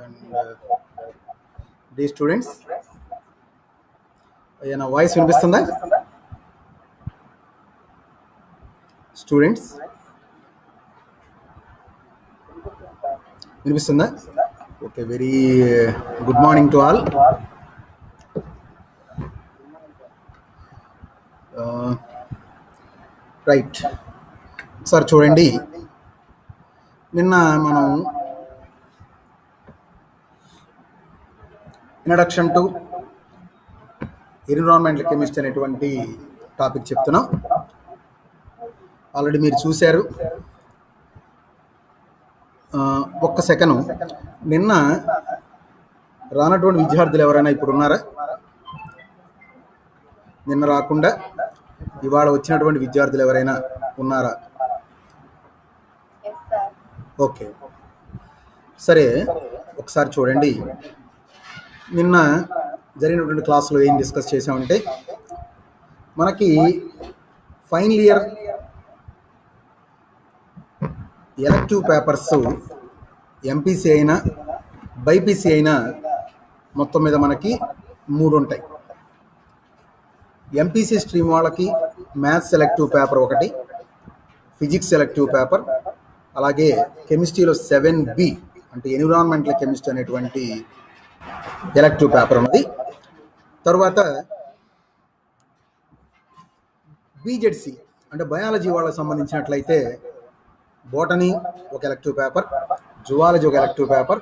And dear students, నా voice వినిపిస్తుందా? Students వినిపిస్తుందా? Okay, very good morning to all. Right, ఒకసారి చూడండి. నిన్న మనం ఇంట్రడక్షన్ టు ఎన్విరాన్మెంటల్ కెమిస్ట్రీ అనేటువంటి టాపిక్ చెప్తున్నాం. ఆల్రెడీ మీరు చూశారు. ఒక్క సెకండ్, నిన్న రానటువంటి విద్యార్థులు ఎవరైనా ఇప్పుడు ఉన్నారా? నిన్న రాకుండా ఇవాళ వచ్చినటువంటి విద్యార్థులు ఎవరైనా ఉన్నారా? ఓకే, సరే, ఒకసారి చూడండి. నిన్న జరిగినటువంటి క్లాసులో ఏం డిస్కస్ చేసామంటే, మనకి final year elective papers MPC అయినా బైపీసీ అయినా మొత్తం మీద మనకి 3 ఉంటాయి. ఎంపీసీ స్ట్రీమ్ వాళ్ళకి మ్యాథ్స్ సెలెక్టివ్ పేపర్ ఒకటి, ఫిజిక్స్ సెలెక్టివ్ పేపర్, అలాగే కెమిస్ట్రీలో 7B అంటే ఎన్విరాన్మెంటల్ కెమిస్ట్రీ అనేటువంటి ఎలెక్టివ్ పేపర్ ఉన్నది. తర్వాత బీజెడ్సి అంటే బయాలజీ వాళ్ళకి సంబంధించినట్లయితే బోటనీ ఒక ఎలెక్టివ్ పేపర్, జువాలజీ ఒక ఎలెక్టివ్ పేపర్,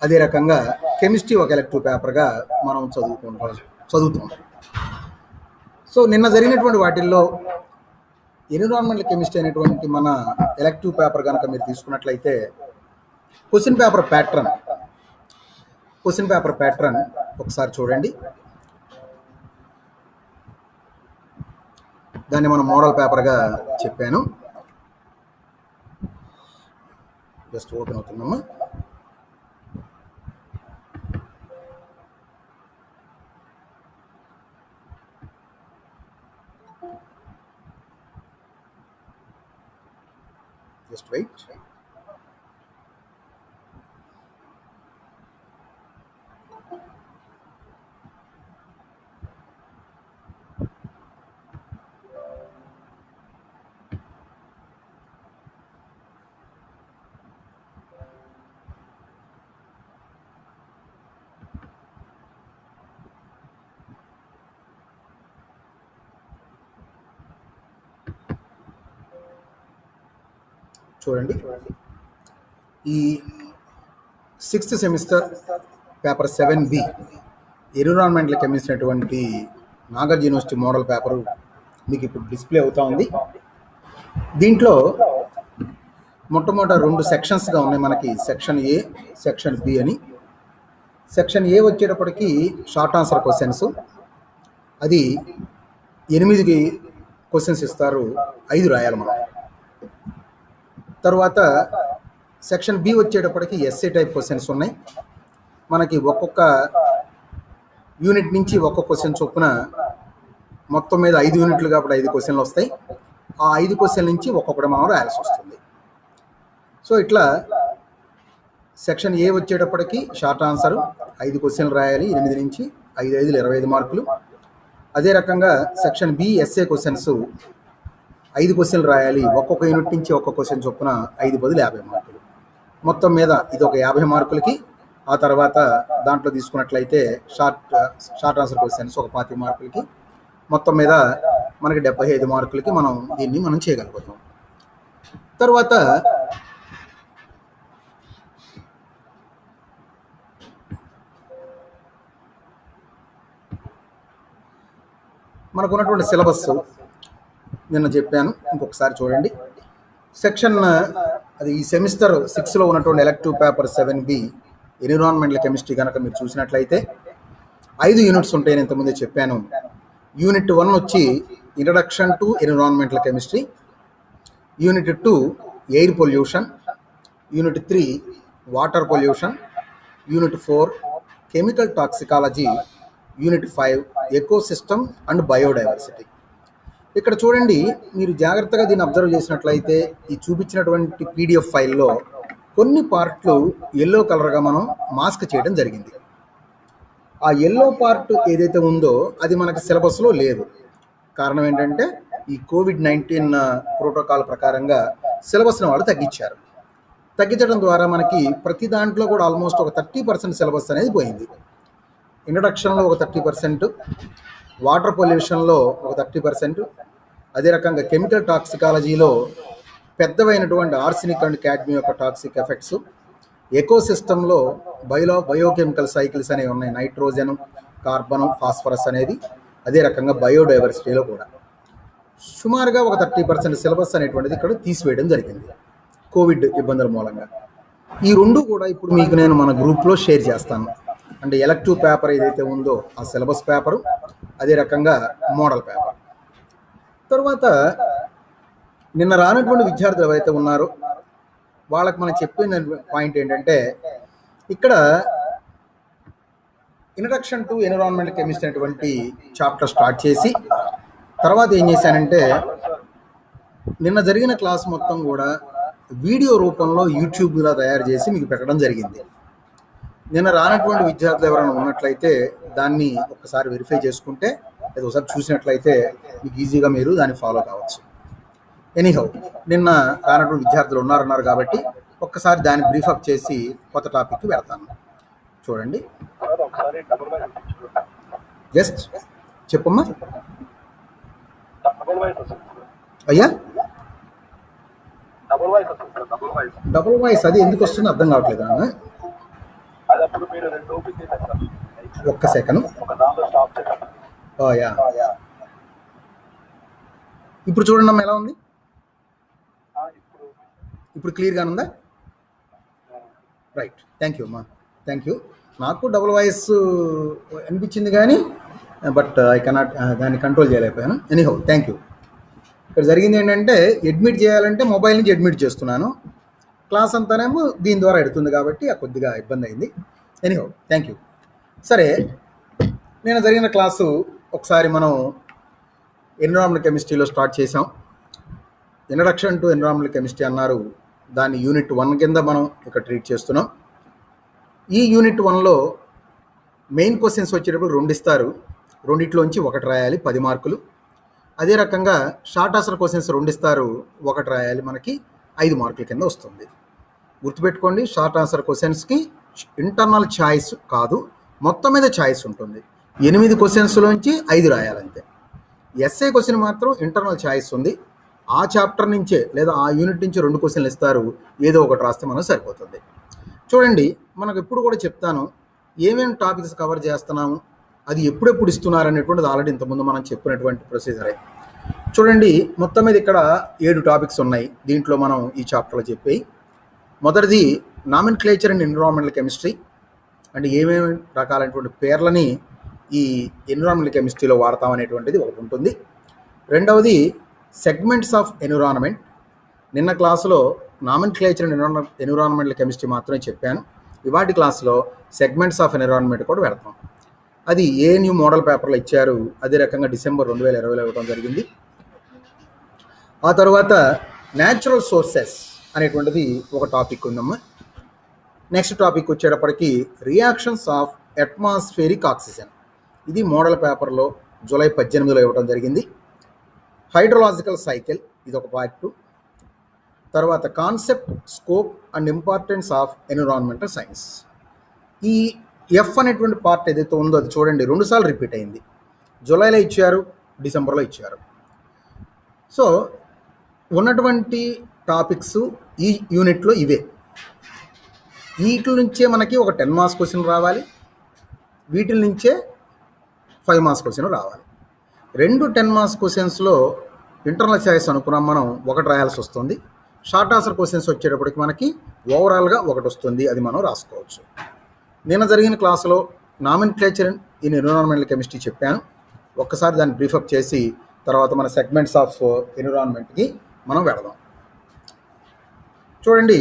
అదే రకంగా కెమిస్ట్రీ ఒక ఎలెక్టివ్ పేపర్గా మనం చదువుతాం. సో నిన్న జరిగినటువంటి వాటిల్లో ఎన్విరాన్మెంటల్ కెమిస్ట్రీ అనేటువంటి మన ఎలెక్టివ్ పేపర్ కనుక మీరు తీసుకున్నట్లయితే క్వశ్చన్ పేపర్ ప్యాటర్న్ ఒకసారి చూడండి. దాన్ని మనం మోడల్ పేపర్గా చెప్పాను. జస్ట్ ఓపెన్ అవుతుందమ్మా. Just wait. చూడండి, ఈ 6th semester paper 7B environmental chemistry అటువంటి నాగార్జున యూనివర్సిటీ మోడల్ పేపరు మీకు ఇప్పుడు డిస్ప్లే అవుతా ఉంది. దీంట్లో మొట్టమొదట 2 సెక్షన్స్గా ఉన్నాయి మనకి, సెక్షన్ ఏ, సెక్షన్ బి అని. సెక్షన్ ఏ వచ్చేటప్పటికి షార్ట్ ఆన్సర్ క్వశ్చన్స్, అది 8 క్వశ్చన్స్ ఇస్తారు, 5 రాయాలి మనం. తర్వాత సెక్షన్ బి వచ్చేటప్పటికి ఎస్ఏ టైప్ క్వశ్చన్స్ ఉన్నాయి మనకి. ఒక్కొక్క యూనిట్ నుంచి ఒక్కొక్క క్వశ్చన్ చొప్పున మొత్తం మీద 5 యూనిట్లు కాబట్టి 5 క్వశ్చన్లు వస్తాయి. ఆ 5 క్వశ్చన్ల నుంచి ఒక్కొక్కటి మనం రాయాల్సి వస్తుంది. సో ఇట్లా సెక్షన్ ఏ వచ్చేటప్పటికి షార్ట్ ఆన్సర్ 5 క్వశ్చన్లు రాయాలి, 8 నుంచి 5 5 25 మార్కులు. అదే రకంగా సెక్షన్ బి ఎస్ఏ క్వశ్చన్స్ 5 క్వశ్చన్లు రాయాలి, ఒక్కొక్క యూనిట్ నుంచి ఒక్కొక్క క్వశ్చన్ చొప్పున 5 బదులు 50 మార్కులు. మొత్తం మీద ఇది ఒక 50 మార్కులకి. ఆ తర్వాత దాంట్లో తీసుకున్నట్లయితే షార్ట్ ఆన్సర్ క్వశ్చన్స్ ఒక 25 మార్కులకి. మొత్తం మీద మనకి 75 మార్కులకి మనం చేయగలుగుతాం. తర్వాత మనకున్నటువంటి సిలబస్ నిన్న చెప్పాను, ఇంకొకసారి చూడండి. సెక్షన్ అది ఈ సెమిస్టర్ 6లో ఉన్నటువంటి elective paper 7B environmental chemistry కనుక మీరు చూసినట్లయితే 5 యూనిట్స్ ఉంటాయని ఇంతకుముందే చెప్పాను. యూనిట్ 1 వచ్చి introduction to environmental chemistry, unit 2 air pollution, unit 3 water pollution, unit 4 chemical toxicology, unit 5 ecosystem and biodiversity. ఇక్కడ చూడండి, మీరు జాగ్రత్తగా దీన్ని అబ్జర్వ్ చేసినట్లయితే ఈ చూపించినటువంటి PDF ఫైల్లో కొన్ని పార్ట్లు ఎల్లో కలర్గా మనం మాస్క్ చేయడం జరిగింది. ఆ ఎల్లో పార్ట్ ఏదైతే ఉందో అది మనకి సిలబస్లో లేదు. కారణం ఏంటంటే ఈ కోవిడ్-19 ప్రోటోకాల్ ప్రకారంగా సిలబస్ని వాళ్ళు తగ్గించారు. తగ్గించడం ద్వారా మనకి ప్రతి దాంట్లో కూడా ఆల్మోస్ట్ ఒక 30% సిలబస్ అనేది పోయింది. ఇంట్రడక్షన్లో ఒక 30%, వాటర్ పొల్యూషన్లో ఒక 30%, అదే రకంగా కెమికల్ టాక్సికాలజీలో పెద్దవైనటువంటి ఆర్సినిక్ అండ్ క్యాడ్మియం యొక్క టాక్సిక్ ఎఫెక్ట్స్, ఎకోసిస్టంలో బయోకెమికల్ సైకిల్స్ అనేవి ఉన్నాయి, నైట్రోజన్, కార్బన్, ఫాస్ఫరస్ అనేది, అదే రకంగా బయోడైవర్సిటీలో కూడా సుమారుగా ఒక 30% సిలబస్ అనేటువంటిది ఇక్కడ తీసివేయడం జరిగింది కోవిడ్ ఇబ్బందుల మూలంగా. ఈ రెండు కూడా ఇప్పుడు మీకు నేను మన గ్రూప్లో షేర్ చేస్తాను. అంటే ఎలక్టివ్ పేపర్ ఏదైతే ఉందో ఆ సిలబస్ పేపరు, అదే రకంగా మోడల్ పేపర్. తర్వాత నిన్న రానటువంటి విద్యార్థులు ఎవరైతే ఉన్నారో వాళ్ళకి మనం చెప్పిన పాయింట్ ఏంటంటే, ఇక్కడ ఇంట్రడక్షన్ టు ఎన్విరాన్మెంటల్ కెమిస్ట్రీ అనేటువంటి చాప్టర్ స్టార్ట్ చేసి తర్వాత ఏం చేశానంటే నిన్న జరిగిన క్లాస్ మొత్తం కూడా వీడియో రూపంలో యూట్యూబ్లో తయారు చేసి మీకు పెట్టడం జరిగింది. నిన్న రానటువంటి విద్యార్థులు ఎవరైనా ఉన్నట్లయితే దాన్ని ఒక్కసారి వెరిఫై చేసుకుంటే లేదా ఒకసారి చూసినట్లయితే మీకు ఈజీగా మీరు దాన్ని ఫాలో కావచ్చు. ఎనీహౌ, నిన్న రానటువంటి విద్యార్థులు ఉన్నారన్నారు కాబట్టి ఒక్కసారి దాన్ని బ్రీఫప్ చేసి కొత్త టాపిక్కి వెళ్తాను. చూడండి, జస్ట్ చెప్పమ్మా. అయ్యా డబుల్ వాయిస్ అది ఎందుకు వస్తుందో అర్థం కావట్లేదు అన్న. ఒక్క సెకండ్. యా, ఇప్పుడు చూడండి అమ్మా ఎలా ఉంది. ఇప్పుడు క్లియర్గా ఉందా? రైట్, థ్యాంక్ యూ అమ్మా, థ్యాంక్ యూ. నాకు డబుల్ వాయిస్ అనిపించింది కానీ బట్ ఐ కెనాట్ దాన్ని కంట్రోల్ చేయలేకపోయాను. Anyhow, thank you. ఇక్కడ జరిగింది ఏంటంటే అడ్మిట్ చేయాలంటే మొబైల్ నుంచి అడ్మిట్ చేస్తున్నాను, క్లాస్ అంతానేమో దీని ద్వారా ఎడుతుంది కాబట్టి కొద్దిగా ఇబ్బంది అయింది. Anyhow, thank you. సరే, నేను జరిగిన క్లాసు ఒకసారి మనం ఎన్విరాన్మెంటల్ కెమిస్ట్రీలో స్టార్ట్ చేసాం. ఇంట్రడక్షన్ టు ఎన్విరాన్మెంటల్ కెమిస్ట్రీ అన్నారు, దాన్ని యూనిట్ 1 కింద మనం ఇక్కడ ట్రీట్ చేస్తున్నాం. ఈ యూనిట్ 1లో మెయిన్ క్వశ్చన్స్ వచ్చేటప్పుడు 2 ఇస్తారు, రెండిట్లోంచి 1 రాయాలి, 10 మార్కులు. అదే రకంగా షార్ట్ ఆన్సర్ క్వశ్చన్స్ 2 ఇస్తారు, 1 రాయాలి, మనకి 5 మార్కుల కింద వస్తుంది. గుర్తుపెట్టుకోండి, షార్ట్ ఆన్సర్ క్వశ్చన్స్కి ఇంటర్నల్ ఛాయిస్ కాదు, మొత్తం మీద ఛాయిస్ ఉంటుంది. 8 క్వశ్చన్స్లోంచి 5 రాయాలంతే. ఎస్ఏ క్వశ్చన్ మాత్రం ఇంటర్నల్ ఛాయిస్ ఉంది, ఆ చాప్టర్ నుంచే లేదా ఆ యూనిట్ నుంచి 2 క్వశ్చన్లు ఇస్తారు, ఏదో ఒకటి రాస్తే మనం సరిపోతుంది. చూడండి, మనకు ఎప్పుడు కూడా చెప్తాను ఏమేమి టాపిక్స్ కవర్ చేస్తున్నాము, అది ఎప్పుడెప్పుడు ఇస్తున్నారు అనేటువంటిది ఆల్రెడీ ఇంతకుముందు మనం చెప్పినటువంటి ప్రొసీజరే. చూడండి, మొత్తం మీద ఇక్కడ 7 టాపిక్స్ ఉన్నాయి దీంట్లో మనం ఈ చాప్టర్లో చెప్పి. మొదటిది నామెన్క్లేచర్ అండ్ ఎన్విరాన్మెంటల్ కెమిస్ట్రీ, అంటే ఏమేమి రకాలైనటువంటి పేర్లని ఈ ఎన్విరాన్మెంటల్ కెమిస్ట్రీలో వాడతాం అనేటువంటిది ఒకటి ఉంటుంది. రెండవది సెగ్మెంట్స్ ఆఫ్ ఎన్విరాన్మెంట్. నిన్న క్లాసులో నామెన్క్లేచర్ అండ్ ఎన్విరాన్మెంటల్ కెమిస్ట్రీ మాత్రమే చెప్పాను, ఇవాటి క్లాసులో సెగ్మెంట్స్ ఆఫ్ ఎన్విరాన్మెంట్ కూడా పెడతాం. అది ఏఎన్యూ మోడల్ పేపర్లో ఇచ్చారు, అదే రకంగా డిసెంబర్ 2020లో ఇవ్వడం జరిగింది. ఆ తర్వాత న్యాచురల్ సోర్సెస్ అనేటువంటిది ఒక టాపిక్ ఉందమ్మా. నెక్స్ట్ టాపిక్ వచ్చేటప్పటికి రియాక్షన్స్ ఆఫ్ అట్మాస్ఫియరిక్ ఆక్సిజన్, ఇది మోడల్ పేపర్లో జూలై 18లో ఇవ్వడం జరిగింది. హైడ్రోలాజికల్ సైకిల్, ఇది ఒక పార్ట్. తర్వాత concept, scope and importance of environmental science. ఈ ఎఫ్ అనేటువంటి పార్ట్ ఏదైతే ఉందో అది చూడండి 2 సార్లు రిపీట్ అయింది, జూలైలో ఇచ్చారు, డిసెంబర్లో ఇచ్చారు. సో ఉన్నటువంటి టాపిక్స్ ఈ యూనిట్లో ఇవే. వీటి నుంచే మనకి ఒక 10 మార్క్స్ క్వశ్చన్ రావాలి, వీటి నుంచే 5 మార్క్స్ క్వశ్చన్ రావాలి. 2 10 మార్క్స్ క్వశ్చన్స్లో ఇంటర్నల్ ఛాయిస్ అనుకున్నాం మనం, 1 రాయాల్సి వస్తుంది. షార్ట్ ఆన్సర్ క్వశ్చన్స్ వచ్చేటప్పటికి మనకి ఓవరాల్గా 1 వస్తుంది, అది మనం రాసుకోవచ్చు. నిన్న జరిగిన క్లాసులో నామెన్క్లేచర్ ఇన్ ఎన్విరాన్మెంటల్ కెమిస్ట్రీ చెప్పాను, ఒక్కసారి దాన్ని బ్రీఫప్ చేసి తర్వాత మన సెగ్మెంట్స్ ఆఫ్ ఎన్విరాన్మెంట్కి మనం వెళదాం. చూడండి,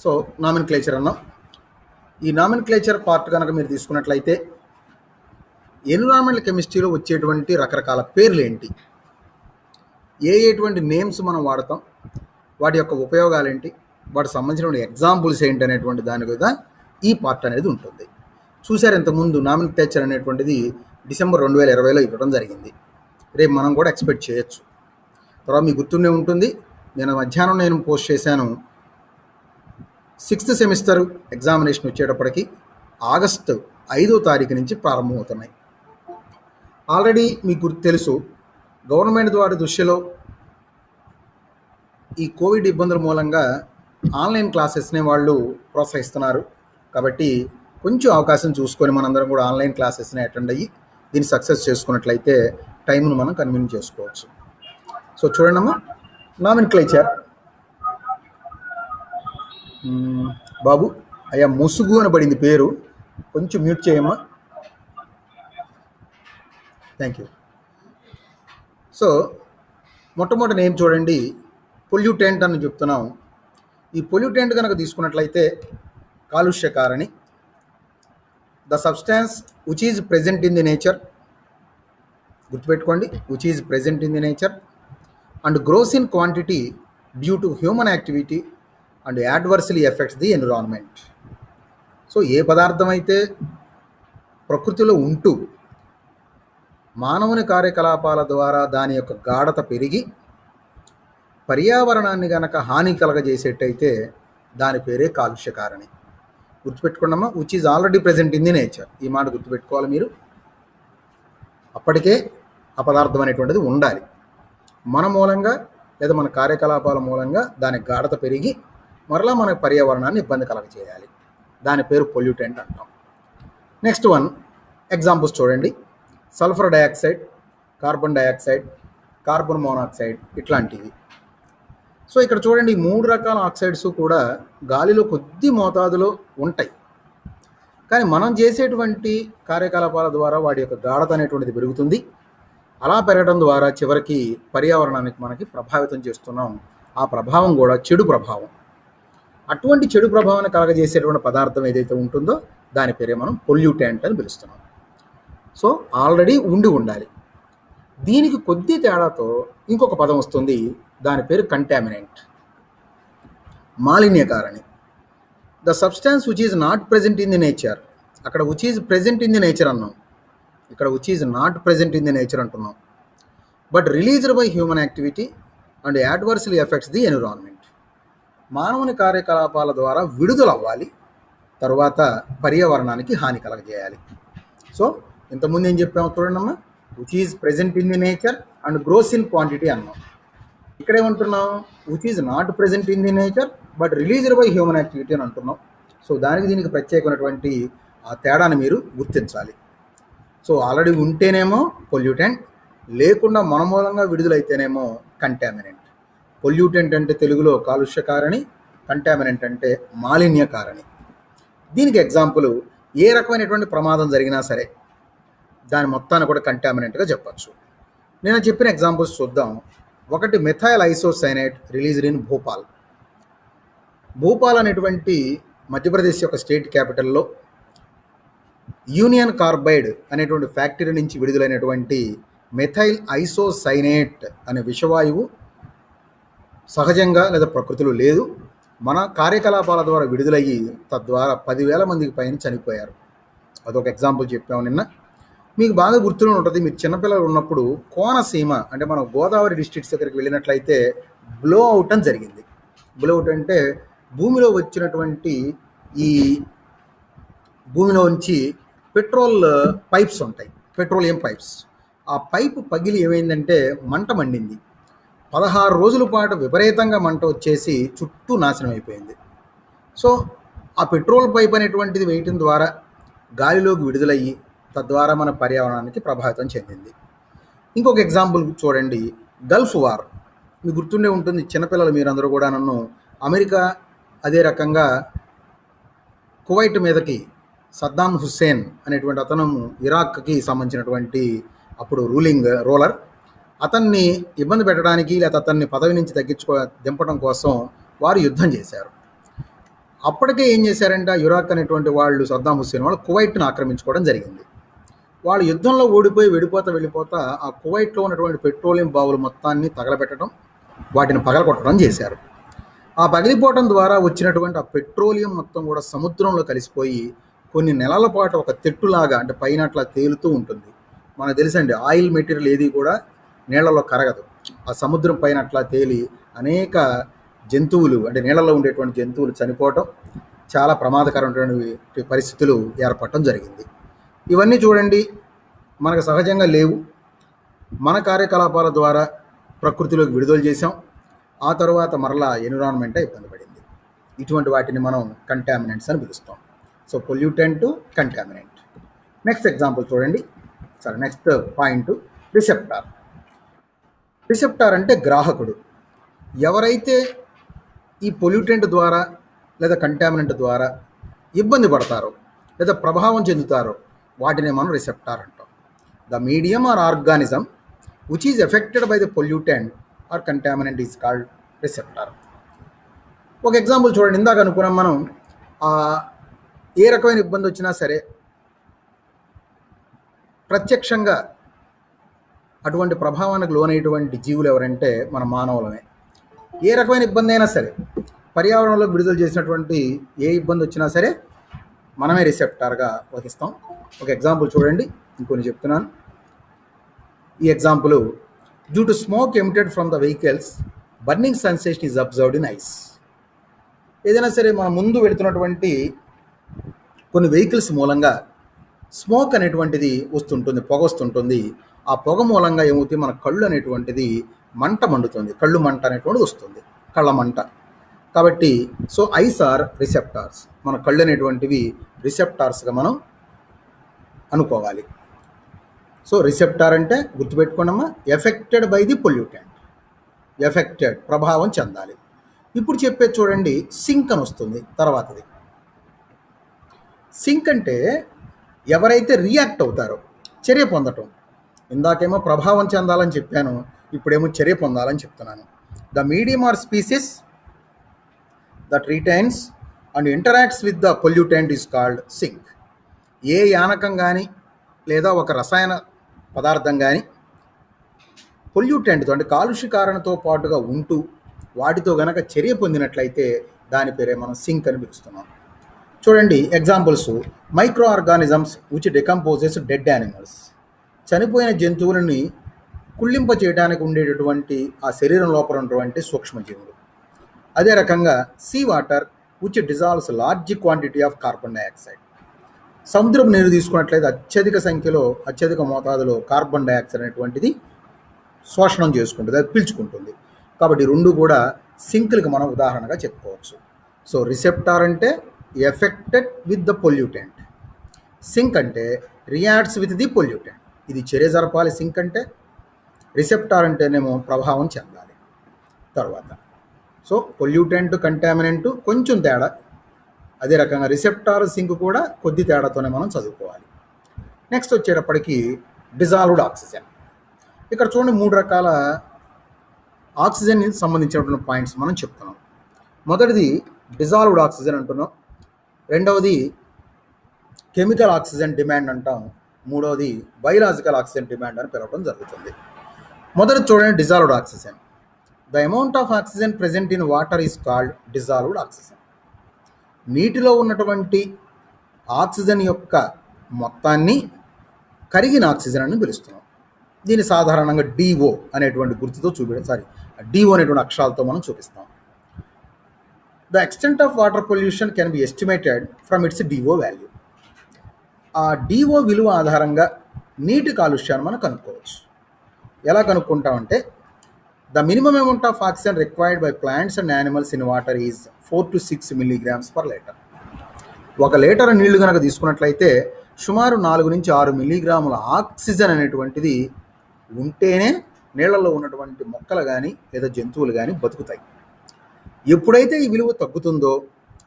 సో నామెన్క్లేచర్ అన్నాం. ఈ నామెన్క్లేచర్ పార్ట్ కనుక మీరు తీసుకున్నట్లయితే ఎన్విరాన్మెంటల్ కెమిస్ట్రీలో వచ్చేటువంటి రకరకాల పేర్లు ఏంటి, ఎటువంటి నేమ్స్ మనం వాడతాం, వాటి యొక్క ఉపయోగాలు ఏంటి, వాటికి సంబంధించిన ఎగ్జాంపుల్స్ ఏంటి అనేటువంటి దాని మీద ఈ పార్ట్ అనేది ఉంటుంది. చూశారు ఇంతకుముందు నామినిక్లేచర్ అనేటువంటిది డిసెంబర్ 2020లో ఇవ్వడం జరిగింది. రేపు మనం కూడా ఎక్స్పెక్ట్ చేయొచ్చు. తర్వాత మీకు గుర్తుండే ఉంటుంది, మధ్యాహ్నం నేను పోస్ట్ చేశాను, 6th సెమిస్టర్ ఎగ్జామినేషన్ వచ్చేటప్పటికి ఆగస్టు 5వ తారీఖు నుంచి ప్రారంభమవుతున్నాయి. ఆల్రెడీ మీకు తెలుసు, గవర్నమెంట్ ద్వారా దృష్టిలో ఈ కోవిడ్ ఇబ్బందుల మూలంగా ఆన్లైన్ క్లాసెస్ని వాళ్ళు ప్రోత్సహిస్తున్నారు. కాబట్టి కొంచెం అవకాశం చూసుకొని మనందరం కూడా ఆన్లైన్ క్లాసెస్ని అటెండ్ అయ్యి దీన్ని సక్సెస్ చేసుకున్నట్లయితే టైంను మనం కన్వీనియన్స్ చేసుకోవచ్చు. సో చూడండమ్మా, నామినిక్లేచర్. బాబు అయ్యా ముసుగు అని పడింది పేరు, కొంచెం మ్యూట్ చేయమ్మా. Thank you. సో మొట్టమొదటి నేమ్ చూడండి, పొల్యూటెంట్ అని చెప్తున్నాం. ఈ పొల్యూటెంట్ కనుక తీసుకున్నట్లయితే కాలుష్యకారణి, the substance which is present in the nature, గుర్తుపెట్టుకోండి, which is present in the nature and grows in quantity due to human activity and adversely affects the environment. So ఏ పదార్థం అయితే ప్రకృతిలో ఉంటూ మానవుని కార్యకలాపాల ద్వారా దాని యొక్క గాఢత పెరిగి పర్యావరణాన్ని గనక హాని కలగజేసేటైతే దాని పేరే కాలుష్యకారణి. గుర్తుపెట్టుకున్నామా, which is already present in the nature. ఈ మాట గుర్తుపెట్టుకోవాలి మీరు. అప్పటికే ఆ పదార్థం అనేటువంటిది ఉండాలి. మన మూలంగా లేదా మన కార్యకలాపాల మూలంగా దాని గాఢత పెరిగి మరలా మన పర్యావరణాన్ని ఇబ్బంది కలగజేయాలి. దాని పేరు పొల్యూటెంట్ అంటాం. నెక్స్ట్ వన్ ఎగ్జాంపుల్స్ చూడండి, sulphur dioxide, carbon dioxide, carbon monoxide, ఇట్లాంటివి. సో ఇక్కడ చూడండి, 3 రకాల ఆక్సైడ్స్ కూడా గాలిలో కొద్ది మోతాదులో ఉంటాయి. కానీ మనం చేసేటువంటి కార్యకలాపాల ద్వారా వాటి యొక్క గాఢత అనేటువంటిది పెరుగుతుంది. అలా పెరగడం ద్వారా చివరికి పర్యావరణానికి మనకి ప్రభావితం చేస్తున్నాం. ఆ ప్రభావం కూడా చెడు ప్రభావం. అటువంటి చెడు ప్రభావాన్ని కలగజేసేటువంటి పదార్థం ఏదైతే ఉంటుందో దాని పేరే మనం పొల్యూటెంట్ అని పిలుస్తున్నాం. సో ఆల్రెడీ ఉండాలి. దీనికి కొద్ది తేడాతో ఇంకొక పదం వస్తుంది, దాని పేరు కంటామినెంట్, మాలిన్యకారణి. The substance which is not present in the nature, అక్కడ which is present in the nature అన్నాం, ఇక్కడ which is not present in the nature అంటున్నాం. But released by human activity and adversely affects the environment. మానవుని కార్యకలాపాల ద్వారా విడుదల అవ్వాలి, తర్వాత పర్యావరణానికి హాని కలగజేయాలి. సో ఇంతకుముందు ఏం చెప్పాము చూడండమ్మా, which is present in the nature and grows in quantity అన్నాం. ఇక్కడేమంటున్నాం, which is not present in the nature but released by human activity అని అంటున్నాం. సో దీనికి ప్రత్యేకమైనటువంటి ఆ తేడాను మీరు గుర్తించాలి. సో ఆల్రెడీ ఉంటేనేమో పొల్యూటెంట్, లేకుండా మన మూలంగా విడుదలైతేనేమో కంటామినెంట్. పొల్యూటెంట్ అంటే తెలుగులో కాలుష్యకారణి, కంటామినెంట్ అంటే మాలిన్యకారణి. దీనికి ఎగ్జాంపుల్ ఏ రకమైనటువంటి ప్రమాదం జరిగినా సరే దాని మొత్తాన్ని కూడా కంటామినెంట్గా చెప్పచ్చు. నేను చెప్పిన ఎగ్జాంపుల్స్ చూద్దాం. ఒకటి methyl isocyanate released in Bhopal. Bhopal అనేటువంటి మధ్యప్రదేశ్ యొక్క స్టేట్ క్యాపిటల్లో యూనియన్ కార్బైడ్ అనేటువంటి ఫ్యాక్టరీ నుంచి విడుదలైనటువంటి మెథైల్ ఐసోసైనేట్ అనే విషవాయువు సహజంగా లేదా ప్రకృతిలో లేదు, మన కార్యకలాపాల ద్వారా విడుదలయ్యి తద్వారా 10,000 మందికి పైన చనిపోయారు. అదొక ఎగ్జాంపుల్ చెప్పాము నిన్న. మీకు బాగా గుర్తులో ఉంటుంది, మీరు చిన్నపిల్లలు ఉన్నప్పుడు కోనసీమ అంటే మనం గోదావరి డిస్ట్రిక్ట్స్ దగ్గరికి వెళ్ళినట్లయితే బ్లో అవుట్ అని జరిగింది. బ్లో అవుట్ అంటే భూమిలో వచ్చినటువంటి ఈ భూమిలో నుంచి పెట్రోల్ పైప్స్ ఉంటాయి, పెట్రోలియం పైప్స్. ఆ పైపు పగిలి ఏమైందంటే మంట మండింది. 16 రోజుల పాటు విపరీతంగా మంట వచ్చేసి చుట్టూ నాశనం అయిపోయింది. సో ఆ పెట్రోల్ పైప్ అనేటువంటిది వేయటం ద్వారా గాలిలోకి విడుదలయ్యి తద్వారా మన పర్యావరణానికి ప్రభావితం చెందింది. ఇంకొక ఎగ్జాంపుల్ చూడండి, గల్ఫ్ వార్. మీకు గుర్తుండే ఉంటుంది, చిన్నపిల్లలు మీరందరూ కూడా నన్ను అమెరికా అదే రకంగా కువైట్ మీదకి సద్దాం హుస్సేన్ అనేటువంటి అతను ఇరాక్కి సంబంధించినటువంటి అప్పుడు రూలర్, అతన్ని ఇబ్బంది పెట్టడానికి లేదా అతన్ని పదవి నుంచి దింపడం కోసం వారు యుద్ధం చేశారు. అప్పటికే ఏం చేశారంటే ఇరాక్ అనేటువంటి వాళ్ళు సద్దాం హుస్సేన్ వాళ్ళు కువైట్ను ఆక్రమించుకోవడం జరిగింది. వాళ్ళు యుద్ధంలో ఓడిపోయి వెళ్ళిపోతా ఆ కువైట్లో ఉన్నటువంటి పెట్రోలియం బావులు మొత్తాన్ని తగలబెట్టడం, వాటిని పగలగొట్టడం చేశారు. ఆ పగిలిపోవడం ద్వారా వచ్చినటువంటి ఆ పెట్రోలియం మొత్తం కూడా సముద్రంలో కలిసిపోయి కొన్ని నెలల పాటు ఒక తెట్టులాగా, అంటే పైన అట్లా తేలుతూ ఉంటుంది. మనకు తెలుసండి, ఆయిల్ మెటీరియల్ ఏది కూడా నీళ్లలో కరగదు. ఆ సముద్రం పైన అట్లా తేలి అనేక జంతువులు, అంటే నీళ్ళలో ఉండేటువంటి జంతువులు చనిపోవటం, చాలా ప్రమాదకరమైనటువంటి పరిస్థితులు ఏర్పడటం జరిగింది. ఇవన్నీ చూడండి, మనకు సహజంగా లేవు. మన కార్యకలాపాల ద్వారా ప్రకృతిలోకి విడుదల చేసాం. ఆ తర్వాత మరలా ఎన్విరాన్మెంటే ఇబ్బంది పడింది. ఇటువంటి వాటిని మనం కంటామినెంట్స్ అని పిలుస్తాం. So pollutant, contaminant. Next example చూడండి. Next point, receptor. రిసెప్టార్ అంటే గ్రాహకుడు. ఎవరైతే ఈ పొల్యూటెంట్ ద్వారా లేదా కంటామినెంట్ ద్వారా ఇబ్బంది పడతారో లేదా ప్రభావం చెందుతారో వాటిని మనం రిసెప్టార్ అంటాం. The medium or organism which is affected by the pollutant or contaminant is called receptor. ఒక ఎగ్జాంపుల్ చూడండి. ఇందాక అనుకున్నాం మనం, ఏ రకమైన ఇబ్బంది వచ్చినా సరే ప్రత్యక్షంగా అటువంటి ప్రభావానికి లోనైనటువంటి జీవులు ఎవరంటే మన మానవులమే. ఏ రకమైన ఇబ్బంది అయినా సరే, పర్యావరణంలో విడుదల చేసినటువంటి ఏ ఇబ్బంది వచ్చినా సరే మనమే రిసెప్టార్గా వహిస్తాం. ఒక ఎగ్జాంపుల్ చూడండి, ఇంకొన్ని చెప్తున్నాను. ఈ example, due to smoke emitted from the vehicles burning sensation is observed in ice. ఏదైనా సరే మన ముందు వెళుతున్నటువంటి కొన్ని వెహికల్స్ మూలంగా స్మోక్ అనేటువంటిది వస్తుంటుంది, పొగ వస్తుంటుంది. ఆ పొగ మూలంగా ఏమవుతుంది, మన కళ్ళు అనేటువంటిది మంట మండుతుంది, కళ్ళు మంట అనేటువంటిది వస్తుంది, కళ్ళ మంట. కాబట్టి సో ఐస్ ఆర్ రిసెప్టార్స్. మన కళ్ళు అనేటువంటివి రిసెప్టార్స్గా మనం అనుకోవాలి. సో రిసెప్టార్ అంటే గుర్తుపెట్టుకోండమ్మా, affected by the pollutant. Affected, ప్రభావం చెందాలి. ఇప్పుడు చెప్పేది చూడండి, సింక్ అని వస్తుంది తర్వాతది. సింక్ అంటే ఎవరైతే రియాక్ట్ అవుతారో, చర్య పొందటం. ఇందాకేమో ప్రభావం చెందాలని చెప్పాను, ఇప్పుడేమో చర్య పొందాలని చెప్తున్నాను. The medium or species that retains and interacts with the pollutant is called sink. ఏ యానకం కానీ లేదా ఒక రసాయన పదార్థం కానీ పొల్యూటెంట్తో, అంటే కాలుష్య కారణంతో పాటుగా ఉంటూ వాటితో గనక చర్య పొందినట్లయితే దాని పేరే మనం సింక్ అని పిలుస్తున్నాం. చూడండి examples, microorganisms which decomposes dead animals. చనిపోయిన జంతువులని కుళ్ళింప చేయడానికి ఉండేటటువంటి ఆ శరీరం లోపల ఉన్నటువంటి సూక్ష్మజీవులు. అదే రకంగా sea water which dissolves large quantity of carbon dioxide. సముద్రపు నీరు తీసుకున్నట్లయితే అత్యధిక మోతాదులో కార్బన్ డైఆక్సైడ్ అనేటువంటిది శోషణం చేసుకుంటుంది, అది పీల్చుకుంటుంది. కాబట్టి రెండు కూడా సింక్లకు మనం ఉదాహరణగా చెప్పుకోవచ్చు. సో రిసెప్టార్ అంటే affected with the pollutant, sink అంటే రియాక్ట్స్ విత్ ది పొల్యూటెంట్. ఇది చర్య జరపాలి సింక్ అంటే. రిసెప్టార్ అంటేనేమో ప్రభావం చెందాలి. తర్వాత సో పొల్యూటెంట్, కంటామినెంట్ కొంచెం తేడా. అదే రకంగా రిసెప్టార్, సింక్ కూడా కొద్ది తేడాతోనే మనం చదువుకోవాలి. నెక్స్ట్ వచ్చేటప్పటికి డిజాల్వ్డ్ ఆక్సిజన్. ఇక్కడ చూడండి, 3 రకాల ఆక్సిజన్ సంబంధించినటువంటి పాయింట్స్ మనం చెప్తున్నాం. మొదటిది డిజాల్వ్డ్ ఆక్సిజన్ అంటున్నాం, రెండవది కెమికల్ ఆక్సిజన్ డిమాండ్ అంటాం, మూడవది బయలాజికల్ ఆక్సిజన్ డిమాండ్ అని పిలవడం జరుగుతుంది. మొదటి చూడండి, dissolved oxygen. The amount of oxygen present in water is called dissolved oxygen. నీటిలో ఉన్నటువంటి ఆక్సిజన్ యొక్క మొత్తాన్ని కరిగిన ఆక్సిజన్ అని పిలుస్తున్నాం. దీన్ని సాధారణంగా డిఓ అనేటువంటి గుర్తుతో డిఓ అనేటువంటి అక్షరాలతో మనం చూపిస్తాం. The extent of water pollution can be estimated from its DO value. ఆ డిఓ విలువ ఆధారంగా నీటి కాలుష్యాన్ని మనం కనుక్కోవచ్చు. ఎలా కనుక్కుంటామంటే, the minimum amount of oxygen required by plants and animals in water is 4 to 6 milligrams per liter. 1 litre నీళ్లు కనుక తీసుకున్నట్లయితే సుమారు 4 నుంచి 6 మిల్లీగ్రాముల ఆక్సిజన్ అనేటువంటిది ఉంటేనే నీళ్లలో ఉన్నటువంటి మొక్కలు కానీ లేదా జంతువులు కానీ బతుకుతాయి. ఎప్పుడైతే ఈ విలువ తగ్గుతుందో,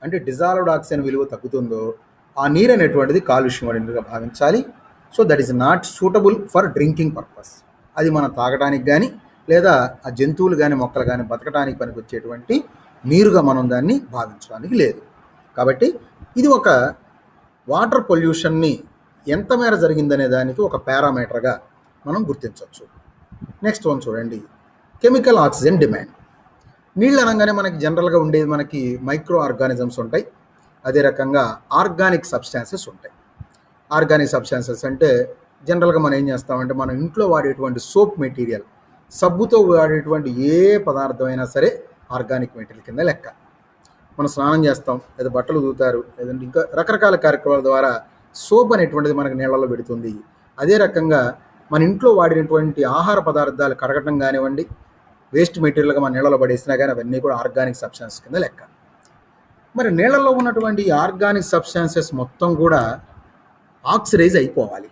అంటే డిజాల్వ్డ్ ఆక్సిజన్ విలువ తగ్గుతుందో, ఆ నీరు అనేటువంటిది కాలుష్యమైనదిగా భావించాలి. So that is not suitable for drinking purpose. అది మనం తాగడానికి కానీ లేదా ఆ జంతువులు కానీ మొక్కలు కానీ బతకడానికి పనికొచ్చేటువంటి నీరుగా మనం దాన్ని భావించడానికి లేదు. కాబట్టి ఇది ఒక వాటర్ పొల్యూషన్ని ఎంత మేర జరిగిందనే దానికి ఒక పారామీటర్గా మనం గుర్తించవచ్చు. నెక్స్ట్ వన్ చూడండి, కెమికల్ ఆక్సిజన్ డిమాండ్. నీళ్ళు అనగానే మనకి జనరల్గా ఉండేది మనకి మైక్రో ఆర్గానిజమ్స్ ఉంటాయి, అదే రకంగా ఆర్గానిక్ సబ్స్టాన్సెస్ ఉంటాయి. ఆర్గానిక్ సబ్స్టాన్సెస్ అంటే జనరల్గా మనం ఏం చేస్తామంటే మన ఇంట్లో వాడేటువంటి సోప్ మెటీరియల్, సబ్బుతో వాడేటువంటి ఏ పదార్థం అయినా సరే ఆర్గానిక్ మెటీరియల్ కింద లెక్క. మనం స్నానం చేస్తాం, లేదా బట్టలు దూతారు, లేదంటే ఇంకా రకరకాల కార్యక్రమాల ద్వారా సోప్ అనేటువంటిది మనకు నీళ్ళలో పెడుతుంది. అదే రకంగా మన ఇంట్లో వాడినటువంటి ఆహార పదార్థాలు కడగటం కానివ్వండి, వేస్ట్ మెటీరియల్గా మన నీళ్ళలో పడేసినా కానీ అవన్నీ కూడా ఆర్గానిక్ సబ్స్టాన్సెస్ కింద లెక్క. మరి నీళ్ళలో ఉన్నటువంటి ఆర్గానిక్ సబ్స్టాన్సెస్ మొత్తం కూడా ఆక్సిడైజ్ అయిపోవాలి.